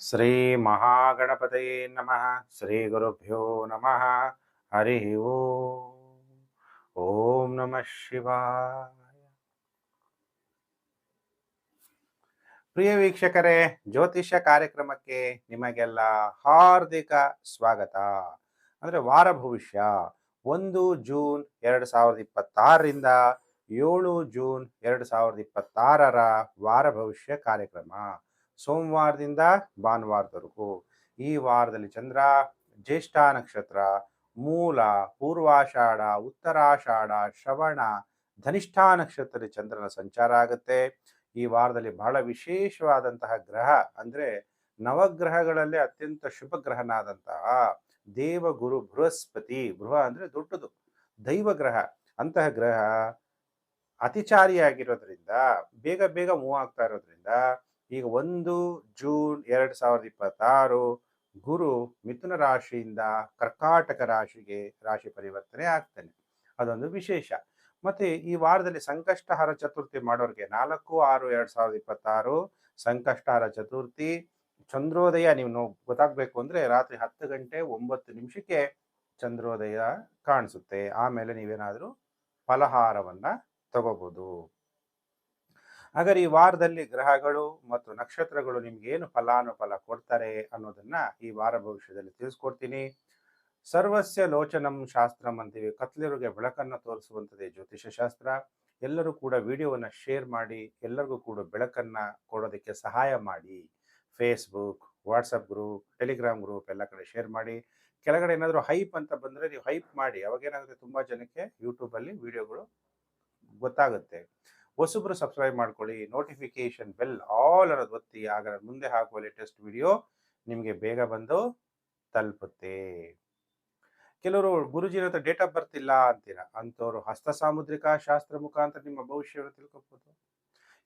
ಶ್ರೀ ಮಹಾಗಣಪತಯೇ ನಮಃ. ಶ್ರೀ ಗುರುಭ್ಯೋ ನಮಃ. ಹರಿ ಓಂ. ಓಂ ನಮಃ ಶಿವಾಯ. ಪ್ರಿಯ ವೀಕ್ಷಕರೇ, ಜ್ಯೋತಿಷ್ಯ ಕಾರ್ಯಕ್ರಮಕ್ಕೆ ನಿಮಗೆಲ್ಲ ಹಾರ್ದಿಕ ಸ್ವಾಗತ. ಅಂದರೆ ವಾರ ಭವಿಷ್ಯ 1 ಜೂನ್ 2026ರಿಂದ 7 ಜೂನ್ 2026 ವಾರ ಭವಿಷ್ಯ ಕಾರ್ಯಕ್ರಮ ಸೋಮವಾರದಿಂದ ಭಾನುವಾರದವರೆಗೂ. ಈ ವಾರದಲ್ಲಿ ಚಂದ್ರ ಜ್ಯೇಷ್ಠ ನಕ್ಷತ್ರ, ಮೂಲ, ಪೂರ್ವಾಷಾಢ, ಉತ್ತರಾಷಾಢ, ಶ್ರವಣ, ಧನಿಷ್ಠಾ ನಕ್ಷತ್ರದಲ್ಲಿ ಚಂದ್ರನ ಸಂಚಾರ ಆಗುತ್ತೆ. ಈ ವಾರದಲ್ಲಿ ಬಹಳ ವಿಶೇಷವಾದಂತಹ ಗ್ರಹ ಅಂದರೆ ನವಗ್ರಹಗಳಲ್ಲೇ ಅತ್ಯಂತ ಶುಭ ಗ್ರಹನಾದಂತಹ ದೇವಗುರು ಬೃಹಸ್ಪತಿ, ಬೃಹ ಅಂದ್ರೆ ದೊಡ್ಡದು, ದೈವ ಗ್ರಹ, ಅಂತಹ ಗ್ರಹ ಅತಿಚಾರಿಯಾಗಿರೋದ್ರಿಂದ ಬೇಗ ಬೇಗ ಮೂವ್ ಆಗ್ತಾ ಇರೋದ್ರಿಂದ ಈಗ 1 ಜೂನ್ 2026 ಗುರು ಮಿಥುನ ರಾಶಿಯಿಂದ ಕರ್ಕಾಟಕ ರಾಶಿಗೆ ರಾಶಿ ಪರಿವರ್ತನೆ ಆಗ್ತಾನೆ. ಅದೊಂದು ವಿಶೇಷ. ಮತ್ತೆ ಈ ವಾರದಲ್ಲಿ ಸಂಕಷ್ಟಹರ ಚತುರ್ಥಿ ಮಾಡೋರಿಗೆ 4/6/2026 ಸಂಕಷ್ಟಹರ ಚತುರ್ಥಿ ಚಂದ್ರೋದಯ ನೀವು ಗೊತ್ತಾಗಬೇಕು ಅಂದ್ರೆ ರಾತ್ರಿ 10 ಗಂಟೆ 9 ನಿಮಿಷಕ್ಕೆ ಚಂದ್ರೋದಯ ಕಾಣಿಸುತ್ತೆ. ಆಮೇಲೆ ನೀವೇನಾದರೂ ಫಲಹಾರವನ್ನ ತಗೋಬಹುದು. ಹಾಗಾದ್ರೆ ಈ ವಾರದಲ್ಲಿ ಗ್ರಹಗಳು ಮತ್ತು ನಕ್ಷತ್ರಗಳು ನಿಮ್ಗೆ ಏನು ಫಲಾನುಫಲ ಕೊಡ್ತಾರೆ ಅನ್ನೋದನ್ನ ಈ ವಾರ ಭವಿಷ್ಯದಲ್ಲಿ ತಿಳಿಸ್ಕೊಡ್ತೀನಿ. ಸರ್ವಸ್ಯ ಲೋಚನಂ ಶಾಸ್ತ್ರಂ ಅಂತೀವಿ, ಕತ್ಲಿರುಗೆ ಬೆಳಕನ್ನು ತೋರಿಸುವಂಥದ್ದೇ ಜ್ಯೋತಿಷ ಶಾಸ್ತ್ರ. ಎಲ್ಲರೂ ಕೂಡ ವಿಡಿಯೋವನ್ನು ಶೇರ್ ಮಾಡಿ, ಎಲ್ಲರಿಗೂ ಕೂಡ ಬೆಳಕನ್ನ ಕೊಡೋದಕ್ಕೆ ಸಹಾಯ ಮಾಡಿ. Facebook, WhatsApp group, Telegram group ಎಲ್ಲ ಕಡೆ ಶೇರ್ ಮಾಡಿ. ಕೆಳಗಡೆ ಏನಾದರೂ ಹೈಪ್ ಅಂತ ಬಂದರೆ ನೀವು ಹೈಪ್ ಮಾಡಿ. ಅವಾಗೇನಾಗುತ್ತೆ, ತುಂಬ ಜನಕ್ಕೆ ಯೂಟ್ಯೂಬಲ್ಲಿ ವಿಡಿಯೋಗಳು ಗೊತ್ತಾಗುತ್ತೆ. ಹೊಸಬ್ರು ಸಬ್ಸ್ಕ್ರೈಬ್ ಮಾಡ್ಕೊಳ್ಳಿ, ನೋಟಿಫಿಕೇಶನ್ ಬೆಲ್ ಆಲ್ ಅನ್ನೋದು ಒತ್ತಿ. ಆಗ ಮುಂದೆ ಹಾಕುವ ಲೇಟೆಸ್ಟ್ ವಿಡಿಯೋ ನಿಮಗೆ ಬೇಗ ಬಂದು ತಲುಪುತ್ತೆ. ಕೆಲವರು ಗುರುಜಿ ಹತ್ರ ಡೇಟ್ ಆಫ್ ಬರ್ತ್ ಇಲ್ಲ ಅಂತೀರಾ, ಅಂಥವ್ರು ಹಸ್ತ ಸಾಮುದ್ರಿಕ ಶಾಸ್ತ್ರ ಮುಖಾಂತರ ನಿಮ್ಮ ಭವಿಷ್ಯವನ್ನು ತಿಳ್ಕೊಬೋದು.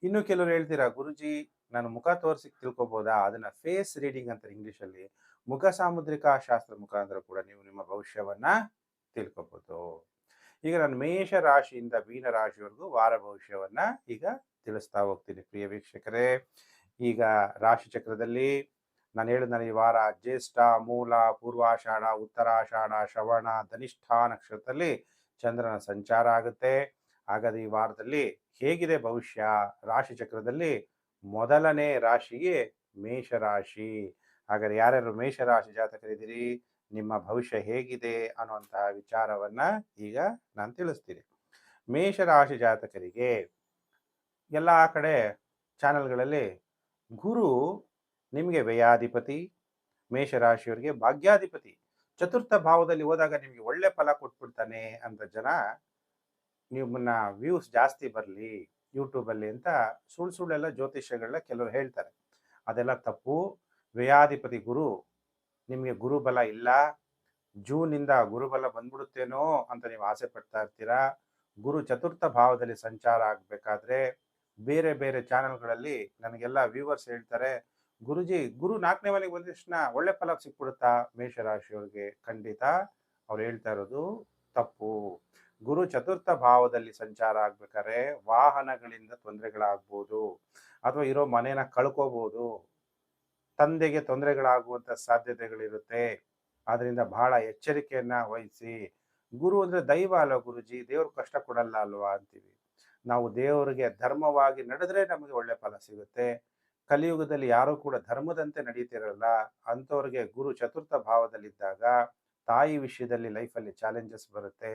ಇನ್ನು ಕೆಲವರು ಹೇಳ್ತೀರಾ, ಗುರುಜಿ ನಾನು ಮುಖ ತೋರಿಸಿ ತಿಳ್ಕೊಬೋದಾ? ಅದನ್ನ ಫೇಸ್ ರೀಡಿಂಗ್ ಅಂತಾರೆ ಇಂಗ್ಲಿಷಲ್ಲಿ. ಮುಖ ಸಾಮುದ್ರಿಕ ಶಾಸ್ತ್ರ ಮುಖಾಂತರ ಕೂಡ ನೀವು ನಿಮ್ಮ ಭವಿಷ್ಯವನ್ನ ತಿಳ್ಕೊಬೋದು. ಈಗ ನಾನು ಮೇಷ ರಾಶಿಯಿಂದ ಮೀನ ರಾಶಿವರೆಗೂ ವಾರ ಭವಿಷ್ಯವನ್ನ ಈಗ ತಿಳಿಸ್ತಾ ಹೋಗ್ತೀನಿ. ಪ್ರಿಯ ವೀಕ್ಷಕರೇ, ಈಗ ರಾಶಿ ಚಕ್ರದಲ್ಲಿ ನಾನು ಹೇಳಿದ ಈ ವಾರ ಜ್ಯೇಷ್ಠ, ಮೂಲ, ಪೂರ್ವಾಷಾಢ, ಉತ್ತರಾಷಾಢ, ಶ್ರವಣ, ಧನಿಷ್ಠಾ ನಕ್ಷತ್ರದಲ್ಲಿ ಚಂದ್ರನ ಸಂಚಾರ ಆಗುತ್ತೆ. ಹಾಗಾದ್ರೆ ಈ ವಾರದಲ್ಲಿ ಹೇಗಿದೆ ಭವಿಷ್ಯ? ರಾಶಿ ಚಕ್ರದಲ್ಲಿ ಮೊದಲನೇ ರಾಶಿಗೆ ಮೇಷರಾಶಿ. ಹಾಗಾದ್ರೆ ಯಾರ್ಯಾರು ಮೇಷರಾಶಿ ಜಾತಕರಿದ್ದೀರಿ, ನಿಮ್ಮ ಭವಿಷ್ಯ ಹೇಗಿದೆ ಅನ್ನುವಂತಹ ವಿಚಾರವನ್ನ ಈಗ ನಾನು ತಿಳಿಸ್ತೀನಿ. ಮೇಷರಾಶಿ ಜಾತಕರಿಗೆ ಎಲ್ಲ ಕಡೆ ಚಾನೆಲ್ಗಳಲ್ಲಿ ಗುರು ನಿಮಗೆ ವ್ಯಯಾಧಿಪತಿ, ಮೇಷರಾಶಿಯವರಿಗೆ ಭಾಗ್ಯಾಧಿಪತಿ, ಚತುರ್ಥ ಭಾವದಲ್ಲಿ ಹೋದಾಗ ನಿಮಗೆ ಒಳ್ಳೆ ಫಲ ಕೊಟ್ಬಿಡ್ತಾನೆ ಅಂತ ಜನ ನಿಮ್ಮನ್ನ ವ್ಯೂಸ್ ಜಾಸ್ತಿ ಬರಲಿ ಯೂಟ್ಯೂಬಲ್ಲಿ ಅಂತ ಸುಳ್ಳೆಲ್ಲ ಜ್ಯೋತಿಷ್ಯಗಳನ್ನ ಕೆಲವರು ಹೇಳ್ತಾರೆ. ಅದೆಲ್ಲ ತಪ್ಪು. ವ್ಯಯಾಧಿಪತಿ ಗುರು ನಿಮಗೆ ಗುರುಬಲ ಇಲ್ಲ. ಜೂನಿಂದ ಗುರುಬಲ ಬಂದ್ಬಿಡುತ್ತೇನೋ ಅಂತ ನೀವು ಆಸೆ ಪಡ್ತಾ ಇರ್ತೀರಾ. ಗುರು ಚತುರ್ಥ ಭಾವದಲ್ಲಿ ಸಂಚಾರ ಆಗಬೇಕಾದ್ರೆ ಬೇರೆ ಬೇರೆ ಚಾನೆಲ್ಗಳಲ್ಲಿ ನನಗೆಲ್ಲ ವ್ಯೂವರ್ಸ್ ಹೇಳ್ತಾರೆ, ಗುರುಜಿ ಗುರು 4ನೇ ಮನೆಗೆ ಬಂದ ತಕ್ಷಣ ಒಳ್ಳೆ ಫಲ ಸಿಕ್ಬಿಡುತ್ತಾ ಮೇಷರಾಶಿಯವ್ರಿಗೆ? ಖಂಡಿತ ಅವ್ರು ಹೇಳ್ತಾ ಇರೋದು ತಪ್ಪು. ಗುರು ಚತುರ್ಥ ಭಾವದಲ್ಲಿ ಸಂಚಾರ ಆಗ್ಬೇಕಾದ್ರೆ ವಾಹನಗಳಿಂದ ತೊಂದರೆಗಳಾಗ್ಬೋದು, ಅಥವಾ ಇರೋ ಮನೇನ ಕಳ್ಕೋಬಹುದು, ತಂದೆಗೆ ತೊಂದರೆಗಳಾಗುವಂಥ ಸಾಧ್ಯತೆಗಳಿರುತ್ತೆ. ಆದ್ರಿಂದ ಬಹಳ ಎಚ್ಚರಿಕೆಯನ್ನ ವಹಿಸಿ. ಗುರು ಅಂದ್ರೆ ದೈವ ಅಲ್ವಾ ಗುರುಜಿ, ದೇವ್ರು ಕಷ್ಟ ಕೊಡಲ್ಲ ಅಲ್ವಾ ಅಂತೀವಿ. ನಾವು ದೇವರಿಗೆ ಧರ್ಮವಾಗಿ ನಡೆದ್ರೆ ನಮಗೆ ಒಳ್ಳೆ ಫಲ ಸಿಗುತ್ತೆ. ಕಲಿಯುಗದಲ್ಲಿ ಯಾರೂ ಕೂಡ ಧರ್ಮದಂತೆ ನಡೀತಿರಲ್ಲ. ಅಂಥವ್ರಿಗೆ ಗುರು ಚತುರ್ಥ ಭಾವದಲ್ಲಿದ್ದಾಗ ತಾಯಿ ವಿಷಯದಲ್ಲಿ ಲೈಫಲ್ಲಿ ಚಾಲೆಂಜಸ್ ಬರುತ್ತೆ,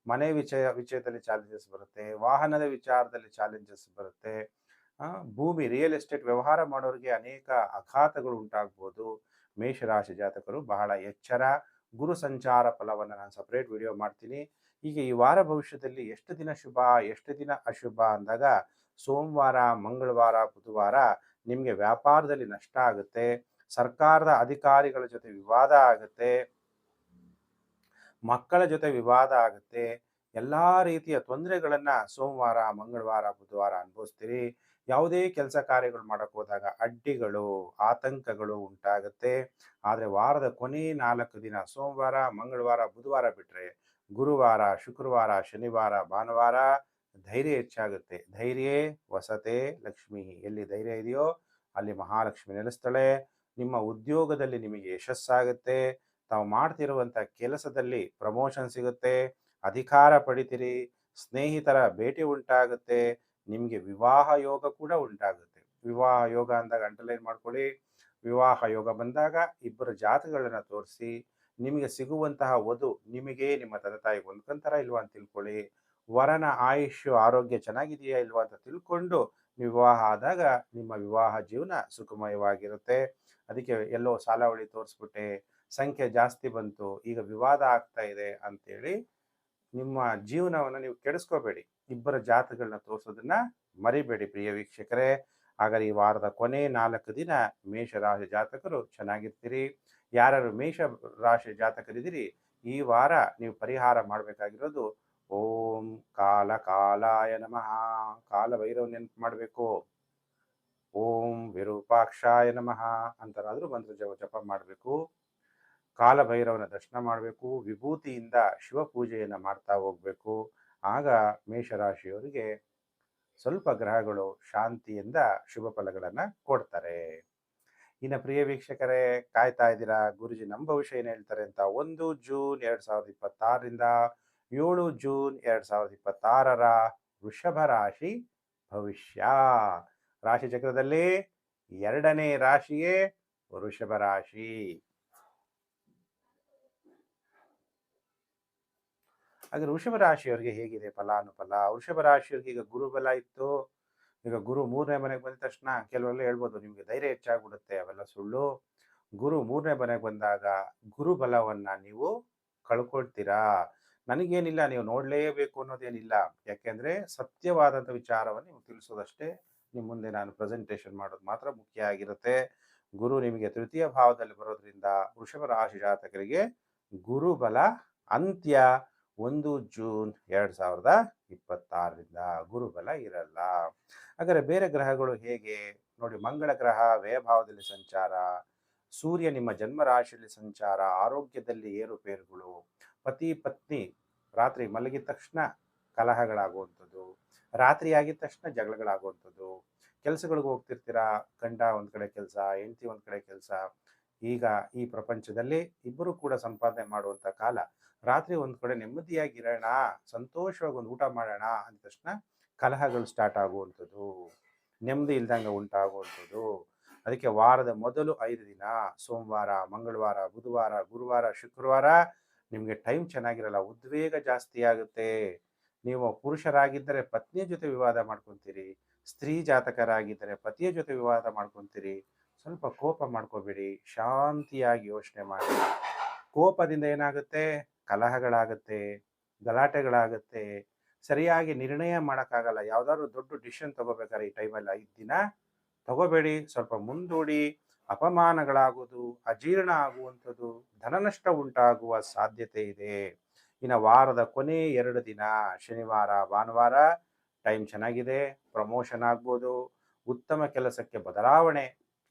ಮನೆ ವಿಷಯದಲ್ಲಿ ಚಾಲೆಂಜಸ್ ಬರುತ್ತೆ, ವಾಹನದ ವಿಚಾರದಲ್ಲಿ ಚಾಲೆಂಜಸ್ ಬರುತ್ತೆ. ಭೂಮಿ ರಿಯಲ್ ಎಸ್ಟೇಟ್ ವ್ಯವಹಾರ ಮಾಡೋರಿಗೆ ಅನೇಕ ಆಘಾತಗಳು ಉಂಟಾಗ್ಬೋದು. ಮೇಷರಾಶಿ ಜಾತಕರು ಬಹಳ ಎಚ್ಚರ. ಗುರು ಸಂಚಾರ ಫಲವನ್ನು ನಾನು ಸಪ್ರೇಟ್ ವಿಡಿಯೋ ಮಾಡ್ತೀನಿ. ಈಗ ಈ ವಾರ ಭವಿಷ್ಯದಲ್ಲಿ ಎಷ್ಟು ದಿನ ಶುಭ ಎಷ್ಟು ದಿನ ಅಶುಭ ಅಂದಾಗ, ಸೋಮವಾರ, ಮಂಗಳವಾರ, ಬುಧವಾರ ನಿಮಗೆ ವ್ಯಾಪಾರದಲ್ಲಿ ನಷ್ಟ ಆಗುತ್ತೆ. ಸರ್ಕಾರದ ಅಧಿಕಾರಿಗಳ ಜೊತೆ ವಿವಾದ ಆಗುತ್ತೆ, ಮಕ್ಕಳ ಜೊತೆ ವಿವಾದ ಆಗುತ್ತೆ. ಎಲ್ಲಾ ರೀತಿಯ ತೊಂದರೆಗಳನ್ನ ಸೋಮವಾರ, ಮಂಗಳವಾರ, ಬುಧವಾರ ಅನುಭವಿಸ್ತೀರಿ. ಯಾವುದೇ ಕೆಲಸ ಕಾರ್ಯಗಳು ಮಾಡಕ್ ಹೋದಾಗ ಅಡ್ಡಿಗಳು, ಆತಂಕಗಳು ಉಂಟಾಗುತ್ತೆ. ಆದರೆ ವಾರದ ಕೊನೆ 4 ದಿನ ಸೋಮವಾರ, ಮಂಗಳವಾರ, ಬುಧವಾರ ಬಿಟ್ರೆ ಗುರುವಾರ, ಶುಕ್ರವಾರ, ಶನಿವಾರ, ಭಾನುವಾರ ಧೈರ್ಯ ಹೆಚ್ಚಾಗುತ್ತೆ. ಧೈರ್ಯ ವಸತೆ ಲಕ್ಷ್ಮಿ. ಎಲ್ಲಿ ಧೈರ್ಯ ಇದೆಯೋ ಅಲ್ಲಿ ಮಹಾಲಕ್ಷ್ಮಿ ನೆಲೆಸ್ತಾಳೆ. ನಿಮ್ಮ ಉದ್ಯೋಗದಲ್ಲಿ ನಿಮಗೆ ಯಶಸ್ಸಾಗುತ್ತೆ. ತಾವು ಮಾಡ್ತಿರುವಂಥ ಕೆಲಸದಲ್ಲಿ ಪ್ರಮೋಷನ್ ಸಿಗುತ್ತೆ, ಅಧಿಕಾರ ಪಡಿತೀರಿ, ಸ್ನೇಹಿತರ ಭೇಟಿ ಉಂಟಾಗುತ್ತೆ, ನಿಮಗೆ ವಿವಾಹ ಯೋಗ ಕೂಡ ಉಂಟಾಗುತ್ತೆ. ವಿವಾಹ ಯೋಗ ಅಂದಾಗ ಅಂಡರ್ಲೈನ್ ಮಾಡ್ಕೊಳ್ಳಿ. ವಿವಾಹ ಯೋಗ ಬಂದಾಗ ಇಬ್ಬರು ಜಾತಕಗಳನ್ನ ತೋರಿಸಿ ನಿಮಗೆ ಸಿಗುವಂತಹ ವಧು ನಿಮಗೆ ನಿಮ್ಮ ತಂದೆ ತಾಯಿಗೆ ಹೊಂದ್ಕೊಂತಾರ ಇಲ್ವಾ ಅಂತ ತಿಳ್ಕೊಳ್ಳಿ. ವರನ ಆಯುಷ್ಯ ಆರೋಗ್ಯ ಚೆನ್ನಾಗಿದೆಯಾ ಇಲ್ವಾ ಅಂತ ತಿಳ್ಕೊಂಡು ವಿವಾಹ ಆದಾಗ ನಿಮ್ಮ ವಿವಾಹ ಜೀವನ ಸುಖಮಯವಾಗಿರುತ್ತೆ. ಅದಕ್ಕೆ ಎಲ್ಲೋ ಸಾಲಾವಳಿ ತೋರಿಸ್ಬಿಟ್ಟೆ, ಸಂಖ್ಯೆ ಜಾಸ್ತಿ ಬಂತು, ಈಗ ವಿವಾದ ಆಗ್ತಾ ಇದೆ ಅಂತೇಳಿ ನಿಮ್ಮ ಜೀವನವನ್ನು ನೀವು ಕೆಡಿಸ್ಕೋಬೇಡಿ. ಇಬ್ಬರ ಜಾತಕಗಳನ್ನ ತೋರಿಸೋದನ್ನ ಮರಿಬೇಡಿ ಪ್ರಿಯ ವೀಕ್ಷಕರೇ. ಹಾಗಾದ್ರೆ ಈ ವಾರದ ಕೊನೆ 4 ದಿನ ಮೇಷರಾಶಿ ಜಾತಕರು ಚೆನ್ನಾಗಿರ್ತೀರಿ. ಯಾರ್ಯಾರು ಮೇಷ ರಾಶಿ ಜಾತಕರಿದ್ದೀರಿ, ಈ ವಾರ ನೀವು ಪರಿಹಾರ ಮಾಡಬೇಕಾಗಿರೋದು ಓಂ ಕಾಲ ಕಾಲಾಯ ನಮಃ, ಕಾಲ ಭೈರವ್ ನೆನಪು ಮಾಡಬೇಕು. ಓಂ ವಿರೂಪಾಕ್ಷಾಯ ನಮಃ ಅಂತರಾದ್ರೂ ಮಂತ್ರ ಜಪ ಮಾಡಬೇಕು. ಕಾಲಭೈರವನ ದರ್ಶನ ಮಾಡಬೇಕು. ವಿಭೂತಿಯಿಂದ ಶಿವ ಪೂಜೆಯನ್ನು ಮಾಡ್ತಾ ಹೋಗಬೇಕು. ಆಗ ಮೇಷರಾಶಿಯವರಿಗೆ ಸ್ವಲ್ಪ ಗ್ರಹಗಳು ಶಾಂತಿಯಿಂದ ಶುಭ ಫಲಗಳನ್ನು ಕೊಡ್ತಾರೆ. ಇನ್ನು ಪ್ರಿಯ ವೀಕ್ಷಕರೇ, ಕಾಯ್ತಾ ಇದ್ದೀರಾ ಗುರುಜಿ ನಮ್ಮ ಭವಿಷ್ಯ ಏನು ಹೇಳ್ತಾರೆ ಅಂತ. 1 ಜೂನ್ 2026ರಿಂದ 7 ಜೂನ್ 2026ರ ವೃಷಭ ರಾಶಿ ಭವಿಷ್ಯ. ರಾಶಿ ಚಕ್ರದಲ್ಲಿ 2ನೇ ರಾಶಿಯೇ ವೃಷಭ ರಾಶಿ. ಹಾಗೆ ವೃಷಭ ರಾಶಿಯವರಿಗೆ ಹೇಗಿದೆ ಫಲಾನುಫಲ? ವೃಷಭ ರಾಶಿಯವರಿಗೆ ಈಗ ಗುರುಬಲ ಇತ್ತು. ಈಗ ಗುರು 3ನೇ ಮನೆಗೆ ಬಂದ ತಕ್ಷಣ ಕೆಲವೆಲ್ಲ ಹೇಳ್ಬೋದು ನಿಮಗೆ ಧೈರ್ಯ ಹೆಚ್ಚಾಗ್ಬಿಡುತ್ತೆ. ಅವೆಲ್ಲ ಸುಳ್ಳು. ಗುರು 3ನೇ ಮನೆಗೆ ಬಂದಾಗ ಗುರುಬಲವನ್ನ ನೀವು ಕಳ್ಕೊಳ್ತೀರಾ. ನನಗೇನಿಲ್ಲ, ನೀವು ನೋಡಲೇಬೇಕು ಅನ್ನೋದೇನಿಲ್ಲ. ಯಾಕೆಂದ್ರೆ ಸತ್ಯವಾದಂಥ ವಿಚಾರವನ್ನು ನೀವು ತಿಳಿಸೋದಷ್ಟೇ ನಿಮ್ಮ ಮುಂದೆ ನಾನು ಪ್ರೆಸೆಂಟೇಷನ್ ಮಾಡೋದು ಮಾತ್ರ ಮುಖ್ಯ ಆಗಿರುತ್ತೆ. ಗುರು ನಿಮಗೆ ತೃತೀಯ ಭಾವದಲ್ಲಿ ಬರೋದ್ರಿಂದ ವೃಷಭ ರಾಶಿ ಜಾತಕರಿಗೆ ಗುರುಬಲ ಅಂತ್ಯ 1 ಜೂನ್ 2026ರಿಂದ ಗುರುಬಲ ಇರಲ್ಲ. ಹಾಗಾದರೆ ಬೇರೆ ಗ್ರಹಗಳು ಹೇಗೆ ನೋಡಿ. ಮಂಗಳ ಗ್ರಹ ವ್ಯಯಭಾವದಲ್ಲಿ ಸಂಚಾರ, ಸೂರ್ಯ ನಿಮ್ಮ ಜನ್ಮ ರಾಶಿಯಲ್ಲಿ ಸಂಚಾರ, ಆರೋಗ್ಯದಲ್ಲಿ ಏರುಪೇರುಗಳು, ಪತಿ ಪತ್ನಿ ರಾತ್ರಿ ಮಲಗಿದ ತಕ್ಷಣ ಕಲಹಗಳಾಗುವಂಥದ್ದು, ರಾತ್ರಿ ಆಗಿದ ತಕ್ಷಣ ಜಗಳಗಳಾಗುವಂಥದ್ದು, ಕೆಲಸಗಳಿಗೆ ಹೋಗ್ತಿರ್ತೀರಾ, ಗಂಡ ಒಂದು ಕಡೆ ಕೆಲಸ, ಹೆಂಡತಿ ಒಂದು ಕಡೆ ಕೆಲಸ. ಈಗ ಈ ಪ್ರಪಂಚದಲ್ಲಿ ಇಬ್ಬರು ಕೂಡ ಸಂಪಾದನೆ ಮಾಡುವಂಥ ಕಾಲ. ರಾತ್ರಿ ಒಂದು ಕಡೆ ನೆಮ್ಮದಿಯಾಗಿರೋಣ, ಸಂತೋಷವಾಗಿ ಒಂದು ಊಟ ಮಾಡೋಣ ಅಂದ ತಕ್ಷಣ ಕಲಹಗಳು ಸ್ಟಾರ್ಟ್ ಆಗುವಂಥದ್ದು, ನೆಮ್ಮದಿ ಇಲ್ದಂಗೆ ಉಂಟಾಗುವಂಥದ್ದು. ಅದಕ್ಕೆ ವಾರದ ಮೊದಲು 5 ದಿನ ಸೋಮವಾರ, ಮಂಗಳವಾರ, ಬುಧವಾರ, ಗುರುವಾರ, ಶುಕ್ರವಾರ ನಿಮಗೆ ಟೈಮ್ ಚೆನ್ನಾಗಿರಲ್ಲ. ಉದ್ವೇಗ ಜಾಸ್ತಿ ಆಗುತ್ತೆ. ನೀವು ಪುರುಷರಾಗಿದ್ದರೆ ಪತ್ನಿಯ ಜೊತೆ ವಿವಾದ ಮಾಡ್ಕೊತೀರಿ, ಸ್ತ್ರೀ ಜಾತಕರಾಗಿದ್ದರೆ ಪತಿಯ ಜೊತೆ ವಿವಾದ ಮಾಡ್ಕೊತೀರಿ. ಸ್ವಲ್ಪ ಕೋಪ ಮಾಡ್ಕೋಬೇಡಿ, ಶಾಂತಿಯಾಗಿ ಯೋಚನೆ ಮಾಡಿ. ಕೋಪದಿಂದ ಏನಾಗುತ್ತೆ, ಕಲಹಗಳಾಗುತ್ತೆ, ಗಲಾಟೆಗಳಾಗುತ್ತೆ, ಸರಿಯಾಗಿ ನಿರ್ಣಯ ಮಾಡೋಕ್ಕಾಗಲ್ಲ. ಯಾವುದಾದ್ರು ದೊಡ್ಡ ಡಿಸಿಷನ್ ತಗೋಬೇಕಾದ್ರೆ ಈ ಟೈಮಲ್ಲಿ 5 ದಿನ ತಗೋಬೇಡಿ, ಸ್ವಲ್ಪ ಮುಂದೂಡಿ. ಅಪಮಾನಗಳಾಗೋದು, ಅಜೀರ್ಣ ಆಗುವಂಥದ್ದು, ಧನನಷ್ಟ ಉಂಟಾಗುವ ಸಾಧ್ಯತೆ ಇದೆ. ಇನ್ನು ವಾರದ ಕೊನೆ 2 ದಿನ ಶನಿವಾರ ಭಾನುವಾರ ಟೈಮ್ ಚೆನ್ನಾಗಿದೆ. ಪ್ರಮೋಷನ್ ಆಗ್ಬೋದು, ಉತ್ತಮ ಕೆಲಸಕ್ಕೆ ಬದಲಾವಣೆ,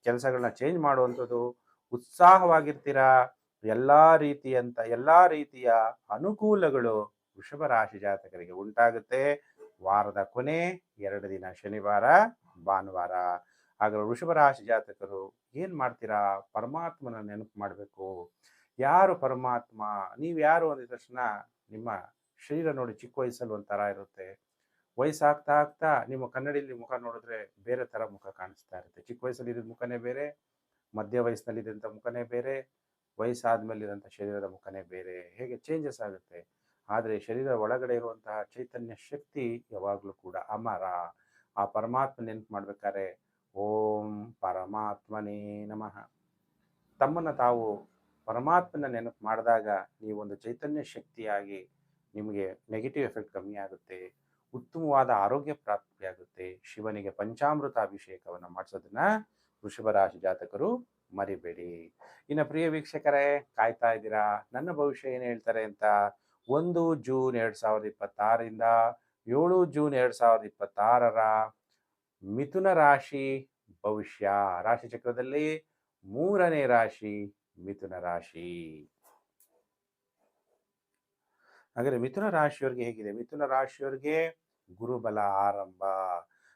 ಕೆಲಸಗಳನ್ನ ಚೇಂಜ್ ಮಾಡುವಂಥದ್ದು, ಉತ್ಸಾಹವಾಗಿರ್ತೀರಾ. ಎಲ್ಲ ರೀತಿಯ ಅನುಕೂಲಗಳು ವೃಷಭ ರಾಶಿ ಜಾತಕರಿಗೆ ಉಂಟಾಗುತ್ತೆ. ವಾರದ ಕೊನೆ 2 ದಿನ ಶನಿವಾರ ಭಾನುವಾರ. ಹಾಗಾದ್ರೆ ವೃಷಭ ರಾಶಿ ಜಾತಕರು ಏನು ಮಾಡ್ತೀರಾ? ಪರಮಾತ್ಮನ ನೆನಪು ಮಾಡಬೇಕು. ಯಾರು ಪರಮಾತ್ಮ? ನೀವು ಯಾರು ಅಂದ ತಕ್ಷಣ ನಿಮ್ಮ ಶರೀರ ನೋಡಿ ಚಿಕ್ಕ ವಯಸ್ಸಲ್ಲಿ ಒಂಥರ ಇರುತ್ತೆ. ವಯಸ್ಸಾಗ್ತಾ ಆಗ್ತಾ ನಿಮ್ಮ ಕನ್ನಡಿಯಲ್ಲಿ ಮುಖ ನೋಡಿದ್ರೆ ಬೇರೆ ಥರ ಮುಖ ಕಾಣಿಸ್ತಾ ಇರುತ್ತೆ. ಚಿಕ್ಕ ವಯಸ್ಸಲ್ಲಿ ಇದ್ದ ಮುಖನೇ ಬೇರೆ, ಮಧ್ಯ ವಯಸ್ಸಿನಲ್ಲಿ ಇದ್ದಂಥ ಮುಖನೇ ಬೇರೆ, ವಯಸ್ಸಾದ್ಮೇಲೆ ಇರೋಂಥ ಶರೀರದ ಮುಖನೇ ಬೇರೆ. ಹೇಗೆ ಚೇಂಜಸ್ ಆಗುತ್ತೆ. ಆದರೆ ಶರೀರ ಒಳಗಡೆ ಇರುವಂತಹ ಚೈತನ್ಯ ಶಕ್ತಿ ಯಾವಾಗಲೂ ಕೂಡ ಅಮರ. ಆ ಪರಮಾತ್ಮ ನೆನಪು ಮಾಡ್ಬೇಕಾದ್ರೆ ಓಂ ಪರಮಾತ್ಮನೇ ನಮಃ. ತಮ್ಮನ್ನು ತಾವು ಪರಮಾತ್ಮನ ನೆನಪು ಮಾಡಿದಾಗ ನೀವೊಂದು ಚೈತನ್ಯ ಶಕ್ತಿಯಾಗಿ ನಿಮಗೆ ನೆಗೆಟಿವ್ ಎಫೆಕ್ಟ್ ಕಮ್ಮಿ ಆಗುತ್ತೆ, ಉತ್ತಮವಾದ ಆರೋಗ್ಯ ಪ್ರಾಪ್ತಿಯಾಗುತ್ತೆ. ಶಿವನಿಗೆ ಪಂಚಾಮೃತ ಅಭಿಷೇಕವನ್ನು ಮಾಡಿಸೋದನ್ನ ವೃಷಭ ರಾಶಿ ಜಾತಕರು ಮರಿಬೇಡಿ. ಇನ್ನು ಪ್ರಿಯ ವೀಕ್ಷಕರೇ, ಕಾಯ್ತಾ ಇದ್ದೀರಾ ನನ್ನ ಭವಿಷ್ಯ ಏನು ಹೇಳ್ತಾರೆ ಅಂತ. 1 ಜೂನ್ 2026ರಿಂದ 7 ಜೂನ್ 2026ರ ಮಿಥುನ ರಾಶಿ ಭವಿಷ್ಯ. ರಾಶಿ ಚಕ್ರದಲ್ಲಿ 3ನೇ ರಾಶಿ ಮಿಥುನ ರಾಶಿ. ಹಾಗಾದರೆ ಮಿಥುನ ರಾಶಿಯವರಿಗೆ ಹೇಗಿದೆ? ಮಿಥುನ ರಾಶಿಯವರಿಗೆ ಗುರುಬಲ ಆರಂಭ.